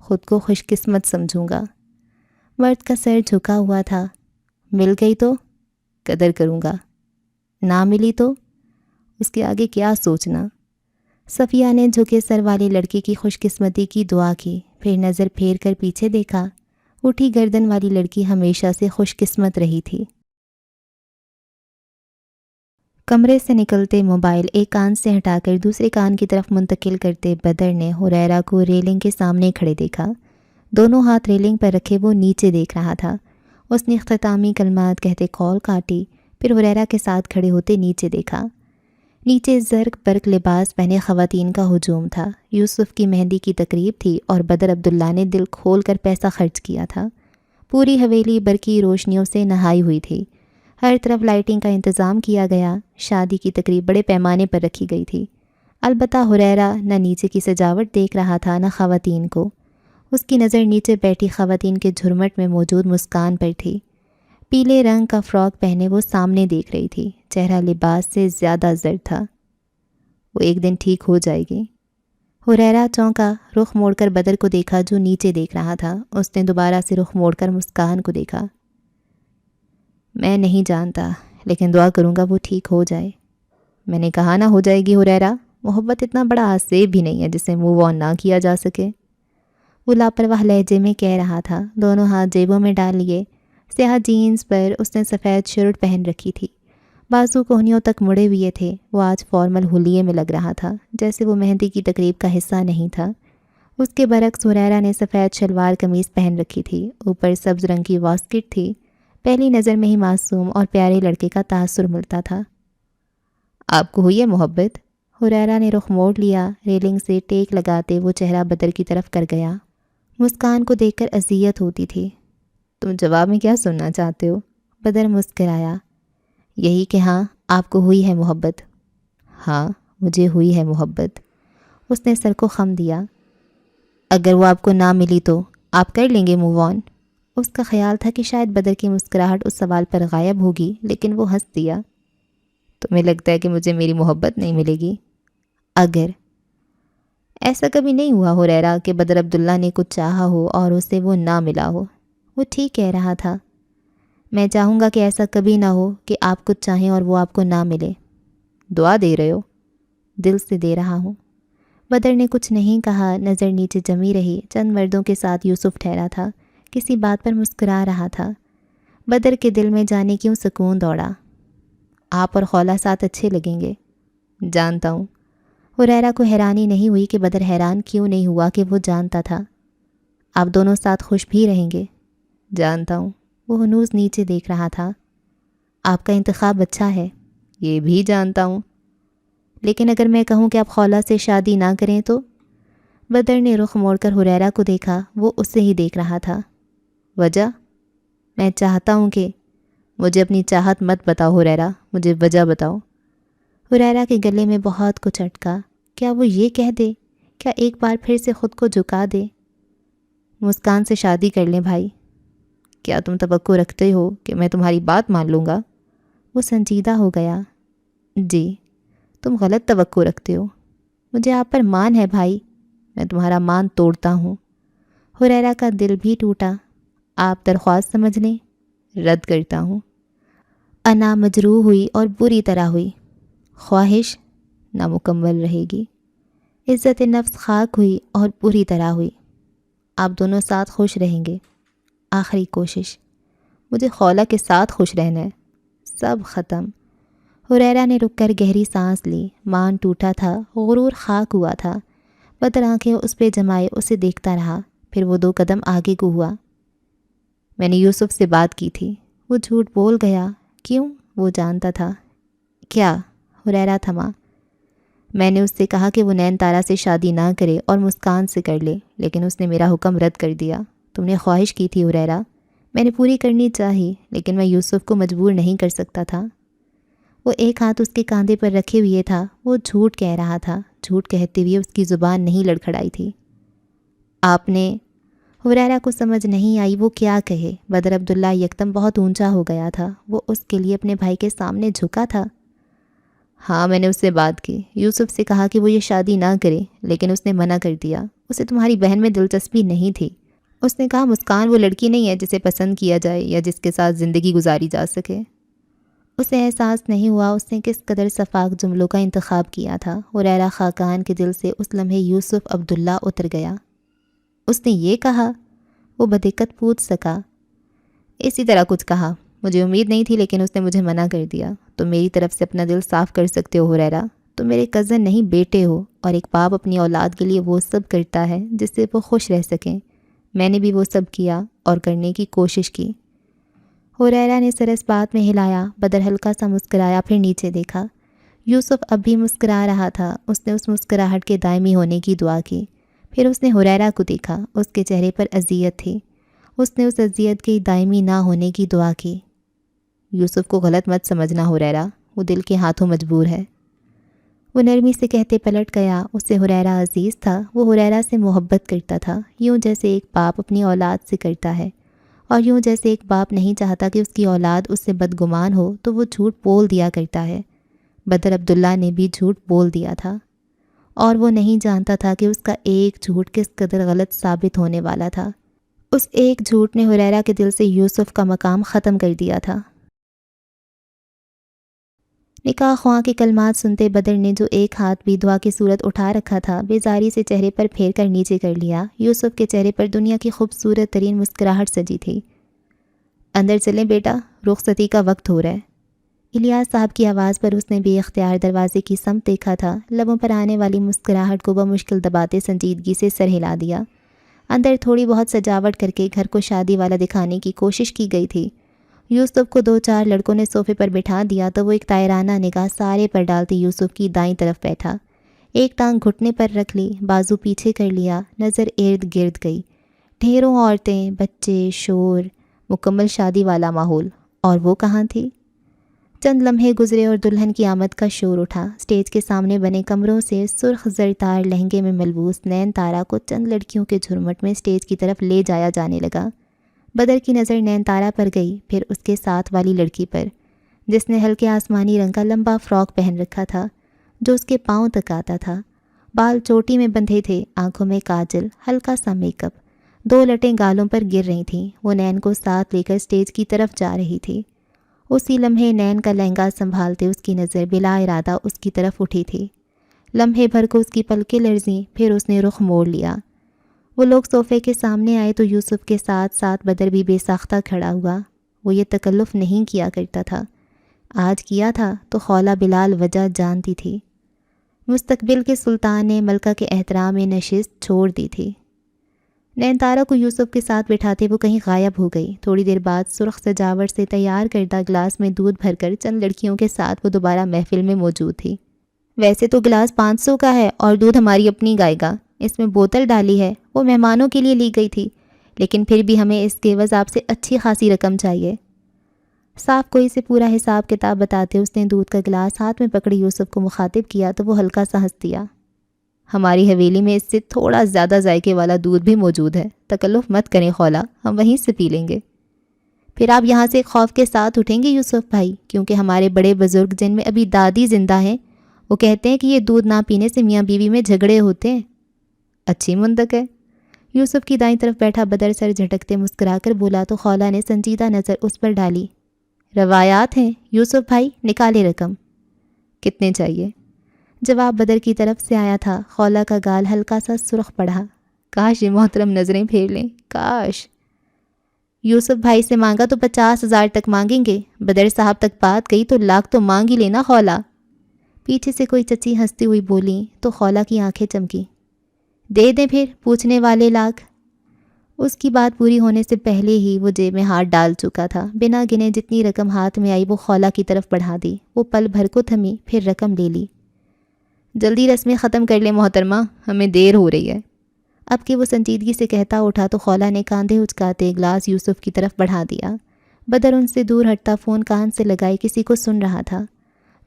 خود کو خوش قسمت سمجھوں گا۔ مرد کا سر جھکا ہوا تھا۔ مل گئی تو قدر کروں گا، نہ ملی تو اس کے آگے کیا سوچنا۔ صفیہ نے جھکے سر والی لڑکی کی خوش قسمتی کی دعا کی، پھر نظر پھیر کر پیچھے دیکھا۔ اٹھی گردن والی لڑکی ہمیشہ سے خوش قسمت رہی تھی۔ کمرے سے نکلتے موبائل ایک کان سے ہٹا کر دوسرے کان کی طرف منتقل کرتے بدر نے حریرہ کو ریلنگ کے سامنے کھڑے دیکھا۔ دونوں ہاتھ ریلنگ پر رکھے وہ نیچے دیکھ رہا تھا۔ اس نے اختتامی کلمات کہتے کال کاٹی، پھر حریرہ کے ساتھ کھڑے ہوتے نیچے دیکھا۔ نیچے زرق برق لباس پہنے خواتین کا ہجوم تھا۔ یوسف کی مہندی کی تقریب تھی اور بدر عبداللہ نے دل کھول کر پیسہ خرچ کیا تھا۔ پوری حویلی برقی روشنیوں سے نہائی ہوئی تھی۔ ہر طرف لائٹنگ کا انتظام کیا گیا۔ شادی کی تقریب بڑے پیمانے پر رکھی گئی تھی۔ البتہ حریرہ نہ نیچے کی سجاوٹ دیکھ رہا تھا نہ خواتین کو۔ اس کی نظر نیچے بیٹھی خواتین کے جھرمٹ میں موجود مسکان پر تھی۔ پیلے رنگ کا فراک پہنے وہ سامنے دیکھ رہی تھی۔ چہرہ لباس سے زیادہ زرد تھا۔ وہ ایک دن ٹھیک ہو جائے گی۔ حریرہ چونکا، رخ موڑ کر بدر کو دیکھا جو نیچے دیکھ رہا تھا۔ اس نے دوبارہ سے رخ موڑ کر مسکان کو دیکھا۔ میں نہیں جانتا، لیکن دعا کروں گا وہ ٹھیک ہو جائے۔ میں نے کہا نہ ہو جائے گی حریرہ، محبت اتنا بڑا آسیب بھی نہیں ہے جسے موو آن نہ کیا جا سکے۔ وہ لاپرواہ لہجے میں کہہ رہا تھا۔ دونوں ہاتھ جیبوں میں ڈال لیے۔ سیاہ جینز پر اس نے سفید شرٹ پہن رکھی تھی۔ بازو کوہنیوں تک مڑے ہوئے تھے۔ وہ آج فارمل حلیے میں لگ رہا تھا، جیسے وہ مہندی کی تقریب کا حصہ نہیں تھا۔ اس کے برعکس حریرہ نے سفید شلوار قمیض پہن رکھی تھی، اوپر سبز رنگ کی واسکٹ تھی۔ پہلی نظر میں ہی معصوم اور پیارے لڑکے کا تاثر ملتا تھا۔ آپ کو ہوئی ہے محبت؟ حریرہ نے رخ موڑ لیا۔ ریلنگ سے ٹیک لگاتے وہ چہرہ بدر کی طرف کر گیا۔ مسکان کو دیکھ کر اذیت ہوتی تھی۔ تم جواب میں کیا سننا چاہتے ہو؟ بدر مسکرایا۔ یہی کہ ہاں آپ کو ہوئی ہے محبت۔ ہاں مجھے ہوئی ہے محبت۔ اس نے سر کو خم دیا۔ اگر وہ آپ کو نہ ملی تو آپ کر لیں گے موو آن؟ اس کا خیال تھا کہ شاید بدر کی مسکراہٹ اس سوال پر غائب ہوگی، لیکن وہ ہنس دیا۔ تمہیں لگتا ہے کہ مجھے میری محبت نہیں ملے گی؟ اگر ایسا کبھی نہیں ہوا حریرہ کہ بدر عبداللہ نے کچھ چاہا ہو اور اسے وہ نہ ملا ہو۔ وہ ٹھیک کہہ رہا تھا۔ میں چاہوں گا کہ ایسا کبھی نہ ہو کہ آپ کچھ چاہیں اور وہ آپ کو نہ ملے۔ دعا دے رہے ہو؟ دل سے دے رہا ہوں۔ بدر نے کچھ نہیں کہا، نظر نیچے جمی رہی۔ چند مردوں کے ساتھ یوسف ٹھہرا تھا، کسی بات پر مسکرا رہا تھا۔ بدر کے دل میں جانے کیوں سکون دوڑا۔ آپ اور خولا ساتھ اچھے لگیں گے۔ جانتا ہوں۔ حریرہ کو حیرانی نہیں ہوئی کہ بدر حیران کیوں نہیں ہوا کہ وہ جانتا تھا۔ آپ دونوں ساتھ خوش بھی رہیں گے۔ جانتا ہوں۔ وہ ہنوز نیچے دیکھ رہا تھا۔ آپ کا انتخاب اچھا ہے۔ یہ بھی جانتا ہوں۔ لیکن اگر میں کہوں کہ آپ خولا سے شادی نہ کریں تو؟ بدر نے رخ موڑ کر حریرہ کو دیکھا۔ وہ اسے ہی دیکھ رہا تھا۔ وجہ؟ میں چاہتا ہوں کہ مجھے اپنی چاہت مت بتاؤ حریرہ، مجھے وجہ بتاؤ۔ حریرہ کے گلے میں بہت کچھ اٹکا۔ کیا وہ یہ کہہ دے؟ کیا ایک بار پھر سے خود کو جھکا دے؟ مسکان سے شادی کر لیں بھائی۔ کیا تم توقع رکھتے ہو کہ میں تمہاری بات مان لوں گا؟ وہ سنجیدہ ہو گیا۔ جی، تم غلط توقع رکھتے ہو۔ مجھے آپ پر مان ہے بھائی، میں تمہارا مان توڑتا ہوں۔ حریرہ کا دل بھی ٹوٹا۔ آپ درخواست سمجھ لیں، رد کرتا ہوں۔ انا مجروح ہوئی اور بری طرح ہوئی۔ خواہش نامکمل رہے گی۔ عزت نفس خاک ہوئی اور بری طرح ہوئی۔ آپ دونوں ساتھ خوش رہیں گے۔ آخری کوشش۔ مجھے خولا کے ساتھ خوش رہنا ہے۔ سب ختم۔ حریرہ نے رک کر گہری سانس لی۔ مان ٹوٹا تھا، غرور خاک ہوا تھا۔ بدر آنکھیں اس پہ جمائے اسے دیکھتا رہا، پھر وہ 2 قدم آگے کو ہوا۔ میں نے یوسف سے بات کی تھی۔ وہ جھوٹ بول گیا۔ کیوں؟ وہ جانتا تھا۔ کیا؟ حریرہ تھما۔ میں نے اس سے کہا کہ وہ نین تارا سے شادی نہ کرے اور مسکان سے کر لے، لیکن اس نے میرا حکم رد کر دیا۔ تم نے خواہش کی تھی حریرہ، میں نے پوری کرنی چاہی، لیکن میں یوسف کو مجبور نہیں کر سکتا تھا۔ وہ ایک ہاتھ اس کے کاندھے پر رکھے ہوئے تھا۔ وہ جھوٹ کہہ رہا تھا، جھوٹ کہتے ہوئے اس کی زبان نہیں لڑکھڑائی تھی۔ آپ نے، حریرہ کو سمجھ نہیں آئی وہ کیا کہے۔ بدر عبداللہ یکدم بہت اونچا ہو گیا تھا۔ وہ اس کے لیے اپنے بھائی کے سامنے جھکا تھا۔ ہاں، میں نے اس سے بات کی، یوسف سے کہا کہ وہ یہ شادی نہ کرے، لیکن اس نے منع کر دیا۔ اسے تمہاری بہن میں دلچسپی نہیں تھی۔ اس نے کہا مسکان وہ لڑکی نہیں ہے جسے پسند کیا جائے یا جس کے ساتھ زندگی گزاری جا سکے۔ اسے احساس نہیں ہوا اس نے کس قدر سفاک جملوں کا انتخاب کیا تھا۔ حریرہ خاقان کے دل سے اس لمحے یوسف عبداللہ اتر گیا۔ اس نے یہ کہا؟ وہ بدقت پوچھ سکا۔ اسی طرح کچھ کہا، مجھے امید نہیں تھی لیکن اس نے مجھے منع کر دیا۔ تم میری طرف سے اپنا دل صاف کر سکتے ہو حریرہ، تم میرے کزن نہیں بیٹے ہو، اور ایک باپ اپنی اولاد کے لیے وہ سب کرتا ہے جس سے وہ خوش رہ سکیں۔ میں نے بھی وہ سب کیا اور کرنے کی کوشش کی۔ حریرہ نے سر اس بات میں ہلایا۔ بدر ہلکا سا مسکرایا، پھر نیچے دیکھا۔ یوسف اب بھی مسکرا رہا تھا۔ اس نے اس مسکراہٹ کے دائمی ہونے کی دعا کی۔ پھر اس نے حریرہ کو دیکھا، اس کے چہرے پر اذیت تھی۔ اس نے اس اذیت کے دائمی نہ ہونے کی دعا کی۔ یوسف کو غلط مت سمجھنا حریرہ، وہ دل کے ہاتھوں مجبور ہے۔ وہ نرمی سے کہتے پلٹ گیا۔ اسے حریرہ عزیز تھا، وہ حریرہ سے محبت کرتا تھا، یوں جیسے ایک باپ اپنی اولاد سے کرتا ہے، اور یوں جیسے ایک باپ نہیں چاہتا کہ اس کی اولاد اس سے بدگمان ہو تو وہ جھوٹ بول دیا کرتا ہے۔ بدر عبداللہ نے بھی جھوٹ بول دیا تھا، اور وہ نہیں جانتا تھا کہ اس کا ایک جھوٹ کس قدر غلط ثابت ہونے والا تھا۔ اس ایک جھوٹ نے حریرہ کے دل سے یوسف کا مقام ختم کر دیا تھا۔ نکاح خواں کے کلمات سنتے بدر نے جو ایک ہاتھ بھی دعا کی صورت اٹھا رکھا تھا بیزاری سے چہرے پر پھیر کر نیچے کر لیا۔ یوسف کے چہرے پر دنیا کی خوبصورت ترین مسکراہٹ سجی تھی۔ اندر چلیں بیٹا، رخصتی کا وقت ہو رہا ہے۔ الیاس صاحب کی آواز پر اس نے بے اختیار دروازے کی سمت دیکھا تھا۔ لبوں پر آنے والی مسکراہٹ کو بمشکل دباتے سنجیدگی سے سر ہلا دیا۔ اندر تھوڑی بہت سجاوٹ کر کے گھر کو شادی والا دکھانے کی کوشش کی گئی تھی۔ یوسف کو 2-4 لڑکوں نے صوفے پر بٹھا دیا تو وہ ایک طائرانہ نگاہ سارے پر ڈالتی یوسف کی دائیں طرف بیٹھا۔ ایک ٹانگ گھٹنے پر رکھ لی، بازو پیچھے کر لیا، نظر ارد گرد گئی۔ ڈھیروں عورتیں، بچے، شور، مکمل شادی والا ماحول، اور وہ کہاں تھی؟ چند لمحے گزرے اور دلہن کی آمد کا شور اٹھا۔ اسٹیج کے سامنے بنے کمروں سے سرخ زرتار لہنگے میں ملبوس نین تارا کو چند لڑکیوں کے جھرمٹ میں اسٹیج کی طرف لے جایا جانے لگا۔ بدر کی نظر نین تارا پر گئی، پھر اس کے ساتھ والی لڑکی پر، جس نے ہلکے آسمانی رنگ کا لمبا فراک پہن رکھا تھا جو اس کے پاؤں تک آتا تھا۔ بال چوٹی میں بندھے تھے، آنکھوں میں کاجل، ہلکا سا میک اپ، 2 لٹیں گالوں پر گر رہی تھیں۔ وہ نین کو ساتھ لے کر اسٹیج کی طرف جا رہی تھی۔ اسی لمحے نین کا لہنگا سنبھالتے اس کی نظر بلا ارادہ اس کی طرف اٹھی تھی۔ لمحے بھر کو اس کی پلکیں لرزیں، پھر اس نے رخ موڑ لیا۔ وہ لوگ صوفے کے سامنے آئے تو یوسف کے ساتھ ساتھ بدر بھی بے ساختہ کھڑا ہوا۔ وہ یہ تکلف نہیں کیا کرتا تھا، آج کیا تھا تو خولہ بلال وجہ جانتی تھی۔ مستقبل کے سلطان نے ملکہ کے احترام میں نشست چھوڑ دی تھی۔ نین تارا کو یوسف کے ساتھ بٹھاتے وہ کہیں غائب ہو گئی۔ تھوڑی دیر بعد سرخ سجاوٹ سے تیار کردہ گلاس میں دودھ بھر کر چند لڑکیوں کے ساتھ وہ دوبارہ محفل میں موجود تھی۔ ویسے تو گلاس 500 کا ہے اور دودھ ہماری اپنی گائے گا، اس میں بوتل ڈالی ہے، وہ مہمانوں کے لیے لی گئی تھی، لیکن پھر بھی ہمیں اس کے عوض آپ سے اچھی خاصی رقم چاہیے۔ صاف کوئی سے پورا حساب کتاب بتاتے اس نے دودھ کا گلاس ہاتھ میں پکڑی یوسف کو مخاطب کیا تو وہ ہلکا سا ہنس دیا۔ ہماری حویلی میں اس سے تھوڑا زیادہ ذائقے والا دودھ بھی موجود ہے، تکلف مت کریں خولہ، ہم وہیں سے پی لیں گے۔ پھر آپ یہاں سے خوف کے ساتھ اٹھیں گے یوسف بھائی، کیونکہ ہمارے بڑے بزرگ جن میں ابھی دادی زندہ ہیں وہ کہتے ہیں کہ یہ دودھ نہ پینے سے میاں بیوی میں جھگڑے ہوتے ہیں۔ اچھی منطق ہے۔ یوسف کی دائیں طرف بیٹھا بدر سر جھٹکتے مسکرا کر بولا تو خولہ نے سنجیدہ نظر اس پر ڈالی۔ روایات ہیں یوسف بھائی، نکالے رقم۔ کتنے چاہیے؟ جواب بدر کی طرف سے آیا تھا۔ خولہ کا گال ہلکا سا سرخ پڑا۔ کاش یہ محترم نظریں پھیر لیں، کاش۔ یوسف بھائی سے مانگا تو 50,000 تک مانگیں گے، بدر صاحب تک بات گئی تو لاکھ تو مانگ ہی لینا خولہ۔ پیچھے سے کوئی چچی ہنستی ہوئی بولی تو خولہ کی آنکھیں چمکی۔ دے دیں پھر پوچھنے والے لاکھ۔ اس کی بات پوری ہونے سے پہلے ہی وہ جیب میں ہاتھ ڈال چکا تھا۔ بنا گنے جتنی رقم ہاتھ میں آئی وہ خولا کی طرف بڑھا دی۔ وہ پل بھر کو تھمی، پھر رقم لے لی۔ جلدی رسمیں ختم کر لیں محترمہ، ہمیں دیر ہو رہی ہے۔ اب کہ وہ سنجیدگی سے کہتا اٹھا تو خولا نے کاندھے اچکاتے گلاس یوسف کی طرف بڑھا دیا۔ بدر ان سے دور ہٹتا فون کان سے لگائے کسی کو سن رہا تھا۔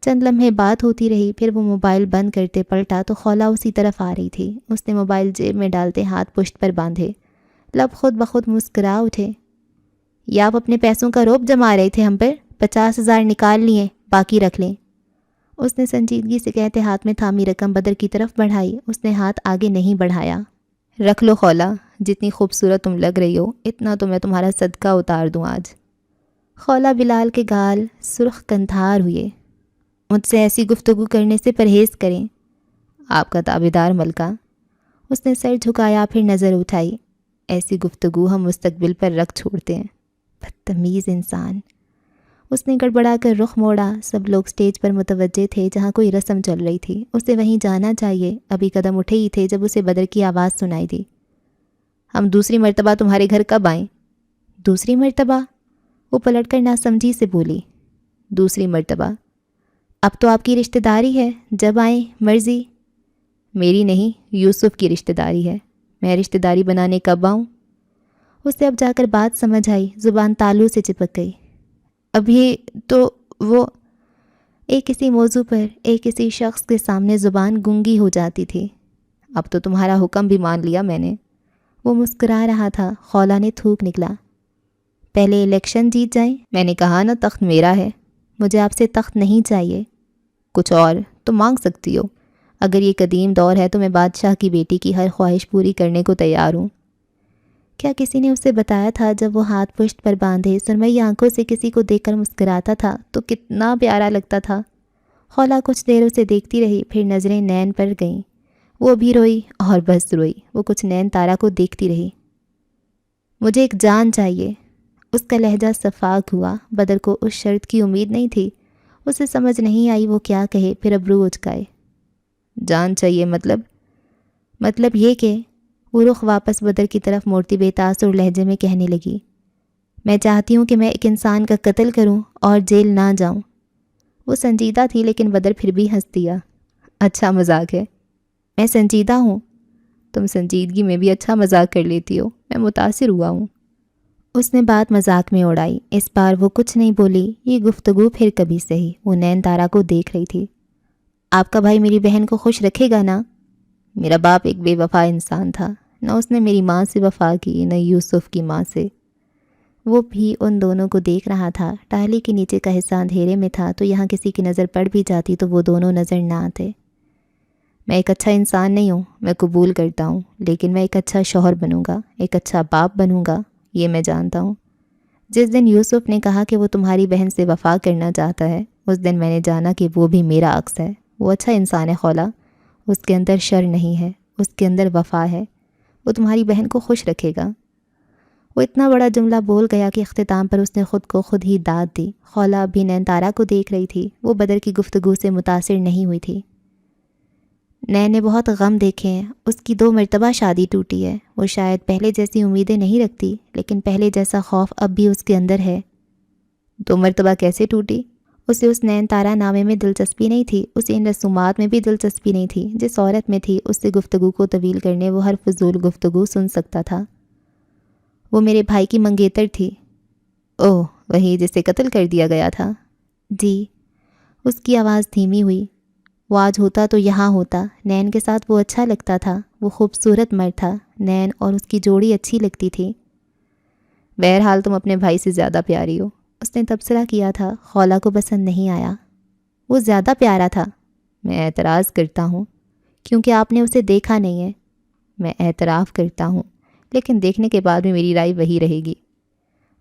چند لمحے بات ہوتی رہی، پھر وہ موبائل بند کرتے پلٹا تو خولا اسی طرف آ رہی تھی۔ اس نے موبائل جیب میں ڈالتے ہاتھ پشت پر باندھے، لب خود بخود مسکرا اٹھے۔ یا آپ اپنے پیسوں کا روب جما رہے تھے ہم پر؟ 50,000 نکال لیے، باقی رکھ لیں۔ اس نے سنجیدگی سے کہتے ہاتھ میں تھامی رقم بدر کی طرف بڑھائی۔ اس نے ہاتھ آگے نہیں بڑھایا۔ رکھ لو خولا، جتنی خوبصورت تم لگ رہی ہو اتنا تو میں تمہارا صدقہ اتار دوں آج۔ خولا بلال کے گال سرخ کندھار ہوئے۔ مجھ سے ایسی گفتگو کرنے سے پرہیز کریں، آپ کا تابعدار ملکہ۔ اس نے سر جھکایا، پھر نظر اٹھائی۔ ایسی گفتگو ہم مستقبل پر رکھ چھوڑتے ہیں، بدتمیز انسان۔ اس نے گڑبڑا کر رخ موڑا۔ سب لوگ سٹیج پر متوجہ تھے جہاں کوئی رسم چل رہی تھی۔ اسے وہیں جانا چاہیے، ابھی قدم اٹھے ہی تھے جب اسے بدر کی آواز سنائی دی۔ ہم دوسری مرتبہ تمہارے گھر کب آئیں؟ دوسری مرتبہ؟ وہ پلٹ کر ناسمجھی سے بولی۔ دوسری مرتبہ؟ اب تو آپ کی رشتہ داری ہے، جب آئیں مرضی۔ میری نہیں، یوسف کی رشتہ داری ہے، میں رشتہ داری بنانے کب آؤں؟ اسے اب جا کر بات سمجھ آئی، زبان تالو سے چپک گئی۔ ابھی تو وہ ایک کسی موضوع پر ایک کسی شخص کے سامنے زبان گنگی ہو جاتی تھی۔ اب تو تمہارا حکم بھی مان لیا میں نے۔ وہ مسکرا رہا تھا۔ خولا نے تھوک نکلا۔ پہلے الیکشن جیت جائیں، میں نے کہا نا تخت میرا ہے۔ مجھے آپ سے تخت نہیں چاہیے، کچھ اور تو مانگ سکتی ہو۔ اگر یہ قدیم دور ہے تو میں بادشاہ کی بیٹی کی ہر خواہش پوری کرنے کو تیار ہوں۔ کیا کسی نے اسے بتایا تھا جب وہ ہاتھ پشت پر باندھے سرمئی آنکھوں سے کسی کو دیکھ کر مسکراتا تھا تو کتنا پیارا لگتا تھا؟ خولا کچھ دیر اسے دیکھتی رہی، پھر نظریں نین پر گئیں۔ وہ بھی روئی اور بس روئی۔ وہ کچھ نین تارا کو دیکھتی رہی۔ مجھے ایک جان چاہیے۔ اس کا لہجہ صفاق ہوا۔ بدر کو اس شرط کی امید نہیں تھی۔ اسے سمجھ نہیں آئی وہ کیا کہے، پھر ابرو اچکائے۔ جان چاہیے مطلب یہ کہ وہ رخ واپس بدر کی طرف موڑتی بے تاثر لہجے میں کہنے لگی، میں چاہتی ہوں کہ میں ایک انسان کا قتل کروں اور جیل نہ جاؤں۔ وہ سنجیدہ تھی لیکن بدر پھر بھی ہنس دیا۔ اچھا مذاق ہے، میں سنجیدہ ہوں۔ تم سنجیدگی میں بھی اچھا مذاق کر لیتی ہو، میں متاثر ہوا ہوں۔ اس نے بات مذاق میں اڑائی۔ اس بار وہ کچھ نہیں بولی۔ یہ گفتگو پھر کبھی سہی۔ وہ نین تارا کو دیکھ رہی تھی۔ آپ کا بھائی میری بہن کو خوش رکھے گا نا؟ میرا باپ ایک بے وفا انسان تھا، نہ اس نے میری ماں سے وفا کی نہ یوسف کی ماں سے۔ وہ بھی ان دونوں کو دیکھ رہا تھا۔ ٹاہلی کے نیچے کا حصہ اندھیرے میں تھا تو یہاں کسی کی نظر پڑ بھی جاتی تو وہ دونوں نظر نہ آتے۔ میں ایک اچھا انسان نہیں ہوں، میں قبول کرتا ہوں، لیکن میں ایک اچھا شوہر بنوں گا، ایک اچھا باپ بنوں گا، یہ میں جانتا ہوں۔ جس دن یوسف نے کہا کہ وہ تمہاری بہن سے وفا کرنا چاہتا ہے، اس دن میں نے جانا کہ وہ بھی میرا عکس ہے۔ وہ اچھا انسان ہے خولا، اس کے اندر شر نہیں ہے، اس کے اندر وفا ہے۔ وہ تمہاری بہن کو خوش رکھے گا۔ وہ اتنا بڑا جملہ بول گیا کہ اختتام پر اس نے خود کو خود ہی داد دی۔ خولا اب بھی نین تارا کو دیکھ رہی تھی۔ وہ بدر کی گفتگو سے متاثر نہیں ہوئی تھی۔ نین نے بہت غم دیکھے ہیں، اس کی 2 مرتبہ شادی ٹوٹی ہے۔ وہ شاید پہلے جیسی امیدیں نہیں رکھتی، لیکن پہلے جیسا خوف اب بھی اس کے اندر ہے۔ 2 مرتبہ کیسے ٹوٹی؟ اسے اس نین تارا نامے میں دلچسپی نہیں تھی، اسے ان رسومات میں بھی دلچسپی نہیں تھی جس عورت میں تھی۔ اس سے گفتگو کو طویل کرنے وہ ہر فضول گفتگو سن سکتا تھا۔ وہ میرے بھائی کی منگیتر تھی۔ اوہ، وہی جسے قتل کر دیا گیا تھا؟ جی۔ اس کی آواز دھیمی ہوئی۔ وہ آج ہوتا تو یہاں ہوتا۔ نین کے ساتھ وہ اچھا لگتا تھا، وہ خوبصورت مرد تھا۔ نین اور اس کی جوڑی اچھی لگتی تھی۔ بہرحال تم اپنے بھائی سے زیادہ پیاری ہو، اس نے تبصرہ کیا تھا۔ خولا کو پسند نہیں آیا۔ وہ زیادہ پیارا تھا؟ میں اعتراض کرتا ہوں، کیونکہ آپ نے اسے دیکھا نہیں ہے۔ میں اعتراف کرتا ہوں، لیکن دیکھنے کے بعد بھی میری رائے وہی رہے گی۔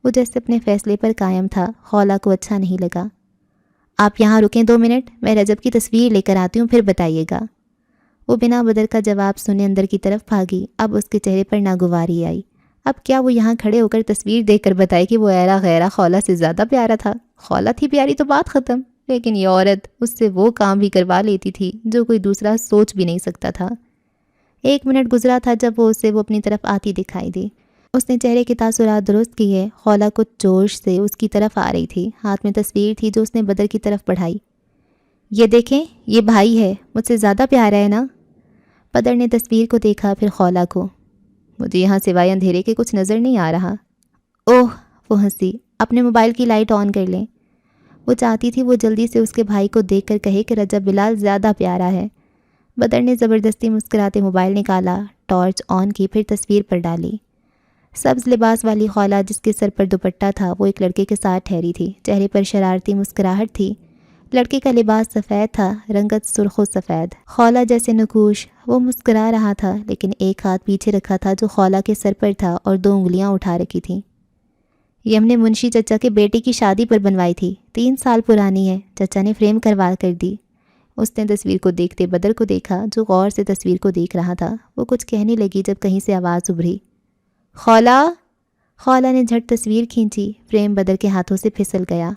وہ جیسے اپنے فیصلے پر قائم تھا۔ خولا کو اچھا نہیں لگا۔ آپ یہاں رکیں 2 منٹ، میں رجب کی تصویر لے کر آتی ہوں، پھر بتائیے گا۔ وہ بنا بدر کا جواب سنے اندر کی طرف بھاگی۔ اب اس کے چہرے پر ناگواری آئی۔ اب کیا وہ یہاں کھڑے ہو کر تصویر دیکھ کر بتائے کہ وہ ایرا غیرہ خولا سے زیادہ پیارا تھا؟ خولا تھی پیاری تو بات ختم، لیکن یہ عورت اس سے وہ کام بھی کروا لیتی تھی جو کوئی دوسرا سوچ بھی نہیں سکتا تھا۔ 1 منٹ گزرا تھا جب وہ اسے اپنی طرف آتی دکھائی دی۔ اس نے چہرے کے تاثرات درست کیے۔ خولا کچھ جوش سے اس کی طرف آ رہی تھی، ہاتھ میں تصویر تھی جو اس نے بدر کی طرف بڑھائی۔ یہ دیکھیں، یہ بھائی ہے، مجھ سے زیادہ پیارا ہے نا؟ بدر نے تصویر کو دیکھا، پھر خولا کو۔ مجھے یہاں سوائے اندھیرے کے کچھ نظر نہیں آ رہا۔ اوہ، وہ ہنسی، اپنے موبائل کی لائٹ آن کر لیں۔ وہ چاہتی تھی وہ جلدی سے اس کے بھائی کو دیکھ کر کہے کہ رجب بلال زیادہ پیارا ہے۔ بدر نے زبردستی مسکراتے موبائل نکالا، ٹارچ آن کی، پھر تصویر پر ڈالی۔ سبز لباس والی خولا جس کے سر پر دوپٹہ تھا وہ ایک لڑکے کے ساتھ ٹھہری تھی، چہرے پر شرارتی مسکراہٹ تھی۔ لڑکے کا لباس سفید تھا، رنگت سرخ و سفید، خولا جیسے نقوش۔ وہ مسکرا رہا تھا لیکن ایک ہاتھ پیچھے رکھا تھا جو خولا کے سر پر تھا اور 2 انگلیاں اٹھا رکھی تھیں۔ یہ ہم نے منشی چچا کے بیٹے کی شادی پر بنوائی تھی، 3 سال پرانی ہے، چچا نے فریم کروا کر دی۔ اس نے تصویر کو دیکھتے بدر کو دیکھا جو غور سے تصویر کو دیکھ رہا تھا۔ وہ کچھ کہنے لگی جب کہیں سے آواز ابھری، خولا! خولا نے جھٹ تصویر کھینچی، فریم بدر کے ہاتھوں سے پھسل گیا۔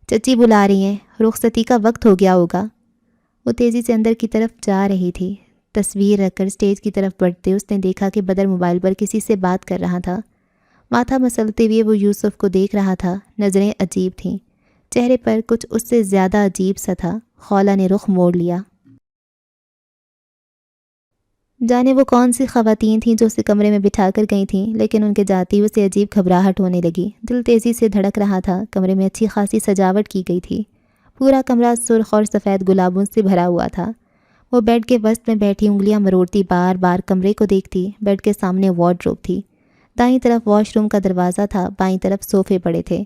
چچی بلا رہی ہیں، رخصتی کا وقت ہو گیا ہوگا۔ وہ تیزی سے اندر کی طرف جا رہی تھی۔ تصویر رکھ کر اسٹیج کی طرف بڑھتے اس نے دیکھا کہ بدر موبائل پر کسی سے بات کر رہا تھا۔ ماتھا مسلتے ہوئے وہ یوسف کو دیکھ رہا تھا، نظریں عجیب تھیں، چہرے پر کچھ اس سے زیادہ عجیب سا تھا۔ خولا نے رخ موڑ لیا۔ جانے وہ کون سی خواتین تھیں جو اسے کمرے میں بٹھا کر گئی تھیں، لیکن ان کے جاتے ہی اسے عجیب گھبراہٹ ہونے لگی۔ دل تیزی سے دھڑک رہا تھا۔ کمرے میں اچھی خاصی سجاوٹ کی گئی تھی، پورا کمرہ سرخ اور سفید گلابوں سے بھرا ہوا تھا۔ وہ بیڈ کے وسط میں بیٹھی انگلیاں مروڑتی بار بار کمرے کو دیکھتی۔ بیڈ کے سامنے وارڈروب تھی، دائیں طرف واش روم کا دروازہ تھا، بائیں طرف صوفے پڑے تھے۔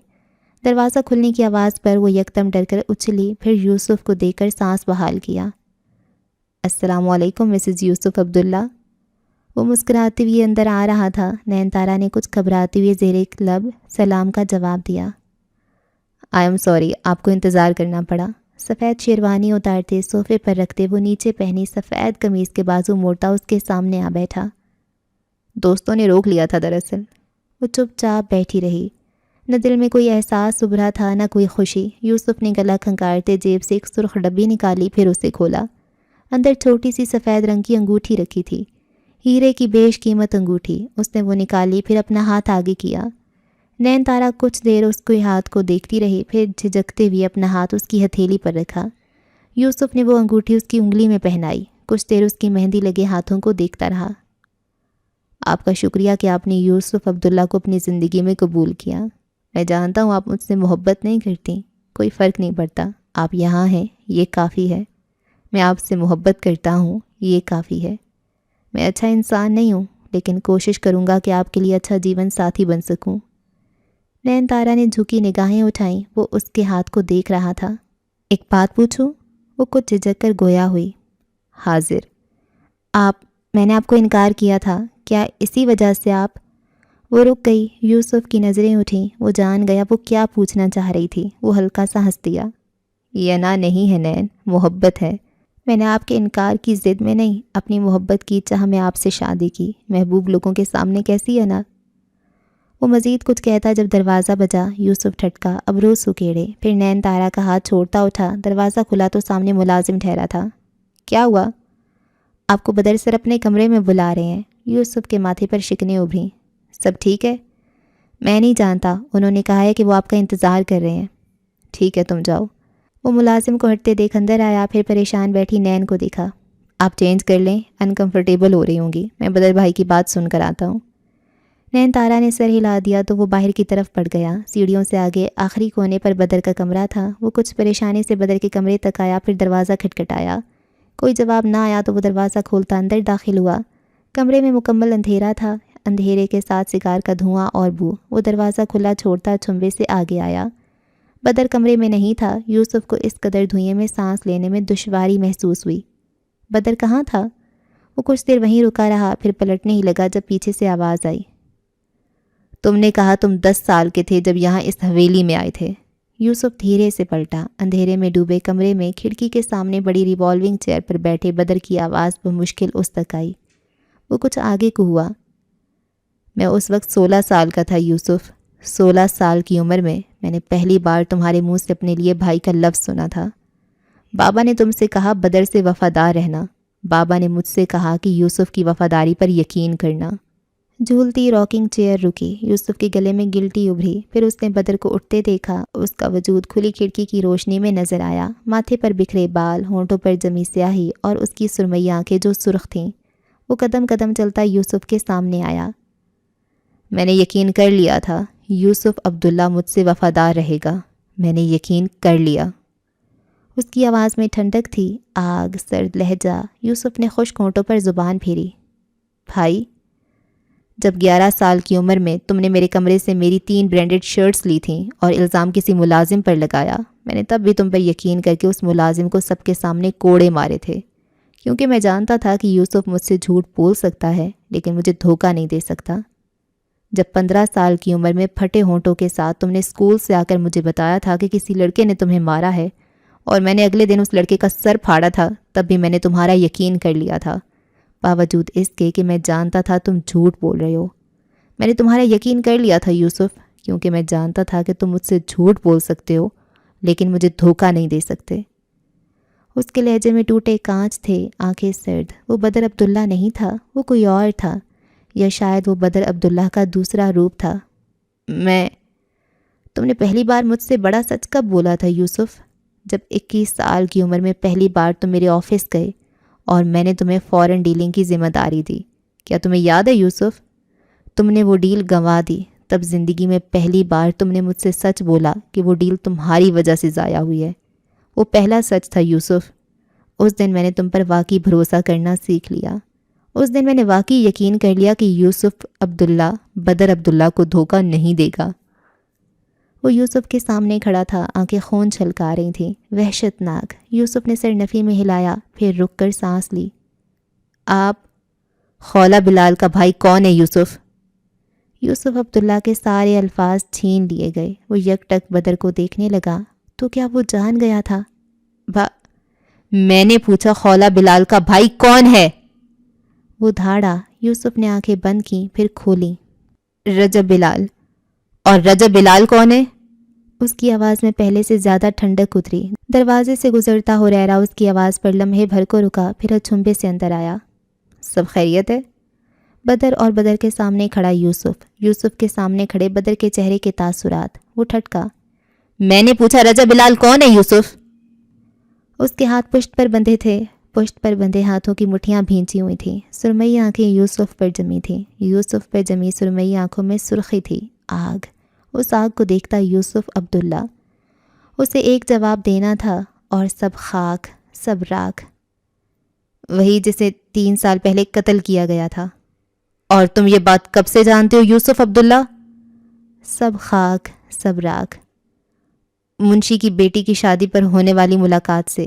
دروازہ کھلنے کی آواز پر وہ یکدم ڈر کر اچھلی، پھر یوسف کو دیکھ کر سانس بحال کیا۔ السلام علیکم مسز یوسف عبداللہ۔ وہ مسکراتے ہوئے اندر آ رہا تھا۔ نین تارا نے کچھ گھبراتے ہوئے زیر لب سلام کا جواب دیا۔ آئی ایم سوری، آپ کو انتظار کرنا پڑا۔ سفید شیروانی اتارتے صوفے پر رکھتے وہ نیچے پہنی سفید قمیض کے بازو موڑتا اس کے سامنے آ بیٹھا۔ دوستوں نے روک لیا تھا دراصل۔ وہ چپ چاپ بیٹھی رہی، نہ دل میں کوئی احساس ابھرا تھا نہ کوئی خوشی۔ یوسف نے گلا کھنکارتے جیب سے ایک سرخ ڈبی نکالی، پھر اسے کھولا۔ اندر چھوٹی سی سفید رنگ کی انگوٹھی رکھی تھی، ہیرے کی بیش قیمت انگوٹھی۔ اس نے وہ نکالی، پھر اپنا ہاتھ آگے کیا۔ نین تارا کچھ دیر اس کے ہاتھ کو دیکھتی رہی، پھر جھجکتے ہوئے اپنا ہاتھ اس کی ہتھیلی پر رکھا۔ یوسف نے وہ انگوٹھی اس کی انگلی میں پہنائی، کچھ دیر اس کی مہندی لگے ہاتھوں کو دیکھتا رہا۔ آپ کا شکریہ کہ آپ نے یوسف عبداللہ کو اپنی زندگی میں قبول کیا۔ میں جانتا ہوں آپ مجھ سے محبت نہیں کرتی، کوئی فرق نہیں پڑتا، آپ یہاں ہیں یہ کافی ہے۔ میں آپ سے محبت کرتا ہوں، یہ کافی ہے۔ میں اچھا انسان نہیں ہوں، لیکن کوشش کروں گا کہ آپ کے لیے اچھا جیون ساتھی بن سکوں۔ نین تارا نے جھکی نگاہیں اٹھائیں، وہ اس کے ہاتھ کو دیکھ رہا تھا۔ ایک بات پوچھوں؟ وہ کچھ جھجک کر گویا ہوئی۔ حاضر۔ میں نے آپ کو انکار کیا تھا، کیا اسی وجہ سے آپ؟ وہ رک گئی، یوسف کی نظریں اٹھیں، وہ جان گیا وہ کیا پوچھنا چاہ رہی تھی۔ وہ ہلکا سا ہنس دیا۔ یہ انا نہیں ہے نین، محبت ہے۔ میں نے آپ کے انکار کی ضد میں نہیں، اپنی محبت کی چاہ میں آپ سے شادی کی۔ محبوب لوگوں کے سامنے کیسی انا؟ وہ مزید کچھ کہتا جب دروازہ بجا۔ یوسف ٹھٹکا، ابرو سکیڑے، پھر نین تارا کا ہاتھ چھوڑتا اٹھا۔ دروازہ کھلا تو سامنے ملازم ٹھہرا تھا۔ کیا ہوا؟ آپ کو بدر سر اپنے کمرے میں بلا رہے ہیں۔ یوسف کے ماتھے پر شکنیں ابھریں۔ سب ٹھیک ہے؟ میں نہیں جانتا، انہوں نے کہا ہے کہ وہ آپ کا انتظار کر رہے ہیں۔ ٹھیک ہے، تم جاؤ۔ وہ ملازم کو ہٹتے دیکھ اندر آیا، پھر پریشان بیٹھی نین کو دیکھا۔ آپ چینج کر لیں، انکمفرٹیبل ہو رہی ہوں گی، میں بدر بھائی کی بات سن کر آتا ہوں۔ نین تارا نے سر ہلا دیا تو وہ باہر کی طرف بڑھ گیا۔ سیڑھیوں سے آگے آخری کونے پر بدر کا کمرہ تھا۔ وہ کچھ پریشانی سے بدر کے کمرے تک آیا، پھر دروازہ کھٹکھٹایا۔ کوئی جواب نہ آیا تو وہ دروازہ کھولتا اندر داخل ہوا۔ کمرے میں مکمل اندھیرا تھا، اندھیرے کے ساتھ سگار کا دھواں اور بو۔ وہ دروازہ کھلا چھوڑتا چھمبے سے آگے آیا۔ بدر کمرے میں نہیں تھا۔ یوسف کو اس قدر دھوئیں میں سانس لینے میں دشواری محسوس ہوئی۔ بدر کہاں تھا؟ وہ کچھ دیر وہیں رکا رہا، پھر پلٹنے ہی لگا جب پیچھے سے آواز آئی۔ تم نے کہا تم 10 سال کے تھے جب یہاں اس حویلی میں آئے تھے۔ یوسف دھیرے سے پلٹا۔ اندھیرے میں ڈوبے کمرے میں کھڑکی کے سامنے بڑی ریوالونگ چیئر پر بیٹھے بدر کی آواز بمشکل اس تک آئی۔ وہ کچھ آگے کو ہوا۔ میں اس وقت 16 سال کا تھا یوسف۔ 16 سال کی عمر میں نے پہلی بار تمہارے منہ سے اپنے لیے بھائی کا لفظ سنا تھا۔ بابا نے تم سے کہا بدر سے وفادار رہنا۔ بابا نے مجھ سے کہا کہ یوسف کی وفاداری پر یقین کرنا۔ جھولتی راکنگ چیئر رکی، یوسف کے گلے میں گلٹی ابھری، پھر اس نے بدر کو اٹھتے دیکھا۔ اس کا وجود کھلی کھڑکی کی روشنی میں نظر آیا، ماتھے پر بکھرے بال، ہونٹوں پر جمی سیاہی اور اس کی سرمئی آنکھیں جو سرخ تھیں۔ وہ قدم قدم چلتا یوسف کے سامنے آیا۔ میں نے یقین کر لیا تھا یوسف عبداللہ مجھ سے وفادار رہے گا، میں نے یقین کر لیا۔ اس کی آواز میں ٹھنڈک تھی، آگ، سرد لہجہ۔ یوسف نے خشک ہونٹوں پر زبان پھیری۔ بھائی، جب 11 سال کی عمر میں تم نے میرے کمرے سے میری 3 برانڈڈ شرٹس لی تھیں اور الزام کسی ملازم پر لگایا، میں نے تب بھی تم پر یقین کر کے اس ملازم کو سب کے سامنے کوڑے مارے تھے، کیونکہ میں جانتا تھا کہ یوسف مجھ سے جھوٹ بول سکتا ہے لیکن مجھے دھوکہ نہیں دے سکتا۔ جب 15 سال کی عمر میں پھٹے ہونٹوں کے ساتھ تم نے اسکول سے آ کر مجھے بتایا تھا کہ کسی لڑکے نے تمہیں مارا ہے اور میں نے اگلے دن اس لڑکے کا سر پھاڑا تھا، تب بھی میں نے تمہارا یقین کر لیا تھا، باوجود اس کے کہ میں جانتا تھا تم جھوٹ بول رہے ہو۔ میں نے تمہارا یقین کر لیا تھا یوسف، کیونکہ میں جانتا تھا کہ تم مجھ سے جھوٹ بول سکتے ہو لیکن مجھے دھوکہ نہیں دے سکتے۔ اس کے لہجے میں ٹوٹے کانچ تھے، آنکھیں سرد۔ وہ بدر عبداللہ نہیں تھا، وہ کوئی اور تھا، یا شاید وہ بدر عبداللہ کا دوسرا روپ تھا۔ تم نے پہلی بار مجھ سے بڑا سچ کب بولا تھا یوسف؟ جب 21 سال کی عمر میں پہلی بار تم میرے آفس گئے اور میں نے تمہیں فورن ڈیلنگ کی ذمہ داری دی۔ کیا تمہیں یاد ہے یوسف؟ تم نے وہ ڈیل گنوا دی، تب زندگی میں پہلی بار تم نے مجھ سے سچ بولا کہ وہ ڈیل تمہاری وجہ سے ضائع ہوئی ہے۔ وہ پہلا سچ تھا یوسف۔ اس دن میں نے تم پر واقعی بھروسہ کرنا سیکھ لیا۔ اس دن میں نے واقعی یقین کر لیا کہ یوسف عبداللہ بدر عبداللہ کو دھوکہ نہیں دے گا۔ وہ یوسف کے سامنے کھڑا تھا، آنکھیں خون چھلکا رہی تھیں، وحشت ناک۔ یوسف نے سر نفی میں ہلایا، پھر رک کر سانس لی۔ آپ خولہ بلال کا بھائی کون ہے یوسف؟ یوسف عبداللہ کے سارے الفاظ چھین لیے گئے۔ وہ یک ٹک بدر کو دیکھنے لگا۔ تو کیا وہ جان گیا تھا؟ میں نے پوچھا خولہ بلال کا بھائی کون ہے؟ وہ دھاڑا۔ یوسف نے آنکھیں بند کیں، پھر کھولیں۔ رجب بلال۔ اور رجب بلال کون ہے؟ اس کی آواز میں پہلے سے زیادہ ٹھنڈک اتری۔ دروازے سے گزرتا ہریرہ اس کی آواز پر لمحے بھر کو رکا، پھر اچھمبے سے اندر آیا۔ سب خیریت ہے؟ بدر اور بدر کے سامنے کھڑا یوسف، یوسف کے سامنے کھڑے بدر کے چہرے کے تاثرات۔ وہ ٹھٹکا۔ میں نے پوچھا رجب بلال کون ہے یوسف؟ اس کے ہاتھ پشت پر بندھے تھے، پشت پر بندھے ہاتھوں کی مٹھیاں بھینچی ہوئی تھیں۔ سرمئی آنکھیں یوسف پر جمی تھیں، یوسف پر جمی سرمئی آنکھوں میں سرخی تھی، آگ۔ اس آگ کو دیکھتا یوسف عبداللہ۔ اسے ایک جواب دینا تھا، اور سب خاک، سب راکھ۔ وہی جسے 3 سال پہلے قتل کیا گیا تھا۔ اور تم یہ بات کب سے جانتے ہو یوسف عبداللہ؟ سب خاک، سب راکھ۔ منشی کی بیٹی کی شادی پر ہونے والی ملاقات سے،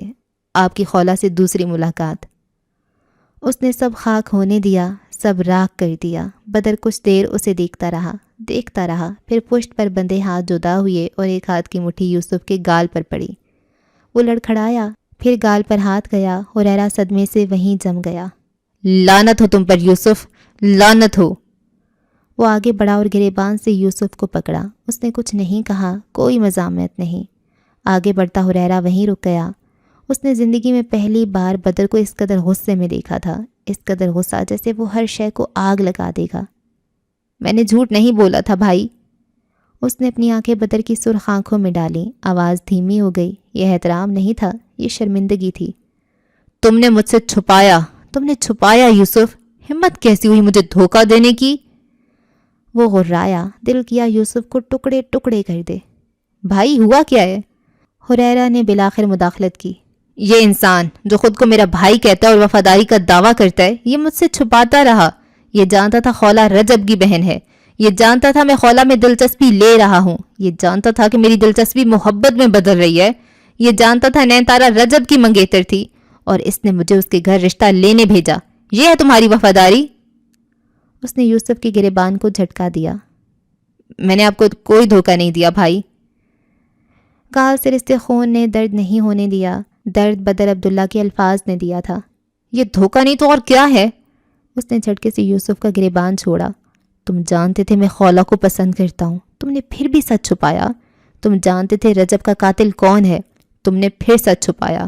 آپ کی خولہ سے دوسری ملاقات۔ اس نے سب خاک ہونے دیا، سب راکھ کر دیا۔ بدر کچھ دیر اسے دیکھتا رہا، پھر پشت پر بندھے ہاتھ جدا ہوئے اور ایک ہاتھ کی مٹھی یوسف کے گال پر پڑی۔ وہ لڑکھڑایا، پھر گال پر ہاتھ گیا، ہریرہ صدمے سے وہیں جم گیا۔ لعنت ہو تم پر یوسف، لعنت ہو۔ وہ آگے بڑھا اور گریبان سے یوسف کو پکڑا۔ اس نے کچھ نہیں کہا، کوئی مزاحمت نہیں۔ آگے بڑھتا ہریرہ وہیں رک گیا۔ اس نے زندگی میں پہلی بار بدر کو اس قدر غصے میں دیکھا تھا، اس قدر غصہ جیسے وہ ہر شے کو آگ لگا دے گا۔ میں نے جھوٹ نہیں بولا تھا بھائی۔ اس نے اپنی آنکھیں بدر کی سرخ آنکھوں میں ڈالیں، آواز دھیمی ہو گئی۔ یہ احترام نہیں تھا، یہ شرمندگی تھی۔ تم نے مجھ سے چھپایا یوسف، ہمت کیسی ہوئی مجھے دھوکہ دینے کی؟ وہ غرایا، دل کیا یوسف کو ٹکڑے ٹکڑے کر دے۔ بھائی ہوا کیا ہے؟ ہریرہ نے بالآخر مداخلت کی۔ یہ انسان جو خود کو میرا بھائی کہتا ہے اور وفاداری کا دعویٰ کرتا ہے، یہ مجھ سے چھپاتا رہا۔ یہ جانتا تھا خولہ رجب کی بہن ہے، یہ جانتا تھا میں خولہ میں دلچسپی لے رہا ہوں، یہ جانتا تھا کہ میری دلچسپی محبت میں بدل رہی ہے، یہ جانتا تھا نینتارا رجب کی منگیتر تھی اور اس نے مجھے اس کے گھر رشتہ لینے بھیجا۔ یہ ہے تمہاری وفاداری؟ اس نے یوسف کے گریبان کو جھٹکا دیا۔ میں نے آپ کو کوئی دھوکہ نہیں دیا بھائی۔ گال سے رشتے خون نے درد نہیں ہونے دیا، درد بدر عبداللہ کے الفاظ نے دیا تھا۔ یہ دھوکہ نہیں تو اور کیا ہے؟ اس نے جھٹکے سے یوسف کا گریبان چھوڑا۔ تم جانتے تھے میں خولہ کو پسند کرتا ہوں، تم نے پھر بھی سچ چھپایا۔ تم جانتے تھے رجب کا قاتل کون ہے، تم نے پھر سچ چھپایا۔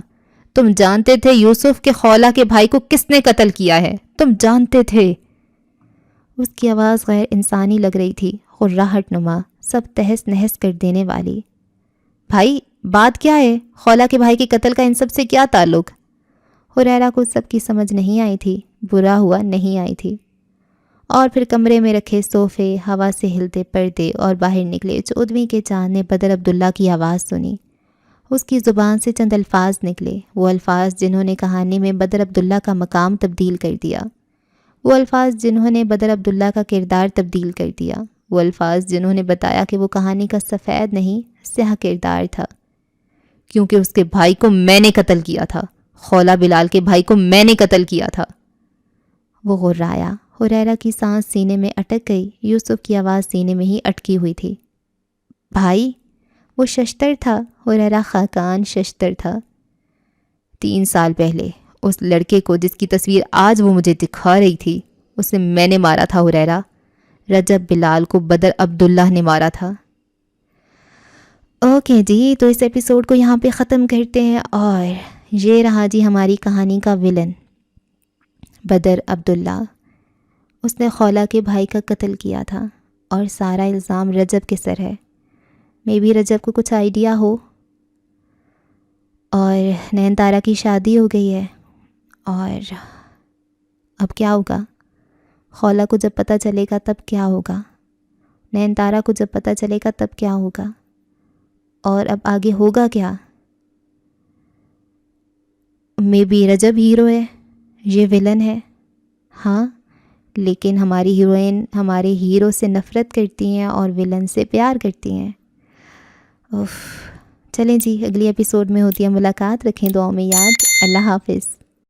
تم جانتے تھے یوسف کے خولہ کے بھائی کو کس نے قتل کیا ہے، تم جانتے تھے۔ اس کی آواز غیر انسانی لگ رہی تھی، غراہٹ نما، سب تہس نہس کر دینے والی۔ بھائی بات کیا ہے؟ خولہ کے بھائی کے قتل کا ان سب سے کیا تعلق؟ حریرہ کو سب کی سمجھ نہیں آئی تھی، برا ہوا نہیں آئی تھی۔ اور پھر کمرے میں رکھے صوفے، ہوا سے ہلتے پردے اور باہر نکلے 14ویں کے چاند نے بدر عبداللہ کی آواز سنی۔ اس کی زبان سے چند الفاظ نکلے، وہ الفاظ جنہوں نے کہانی میں بدر عبداللہ کا مقام تبدیل کر دیا، وہ الفاظ جنہوں نے بدر عبداللہ کا کردار تبدیل کر دیا، وہ الفاظ جنہوں نے بتایا کہ وہ کہانی کا سفید نہیں سیاہ کردار تھا۔ کیونکہ اس کے بھائی کو میں نے قتل کیا تھا، خولہ بلال کے بھائی کو میں نے قتل کیا تھا۔ وہ غرایا۔ حریرہ کی سانس سینے میں اٹک گئی، یوسف کی آواز سینے میں ہی اٹکی ہوئی تھی۔ بھائی؟ وہ ششتر تھا، حریرہ خاقان ششتر تھا۔ 3 سال پہلے اس لڑکے کو جس کی تصویر آج وہ مجھے دکھا رہی تھی، اسے میں نے مارا تھا حریرہ۔ رجب بلال کو بدر عبداللہ نے مارا تھا۔ اوکے جی، تو اس ایپیسوڈ کو یہاں پہ ختم کرتے ہیں، اور یہ رہا جی ہماری کہانی کا ولن بدر عبداللہ۔ اس نے خولہ کے بھائی کا قتل کیا تھا اور سارا الزام رجب کے سر ہے۔ مے بی رجب کو کچھ آئیڈیا ہو، اور نین تارا کی شادی ہو گئی ہے، اور اب کیا ہوگا؟ خولہ کو جب پتہ چلے گا تب کیا ہوگا؟ نین تارا کو جب پتہ چلے گا تب کیا ہوگا؟ اور اب آگے ہوگا کیا؟ مے بی رجب ہیرو ہے، یہ ولن ہے، ہاں، لیکن ہماری ہیروئن ہمارے ہیرو سے نفرت کرتی ہیں اور ولن سے پیار کرتی ہیں۔ چلیں جی، اگلی ایپیسوڈ میں ہوتی ہے ملاقات، رکھیں دعاؤں میں یاد۔ اللہ حافظ۔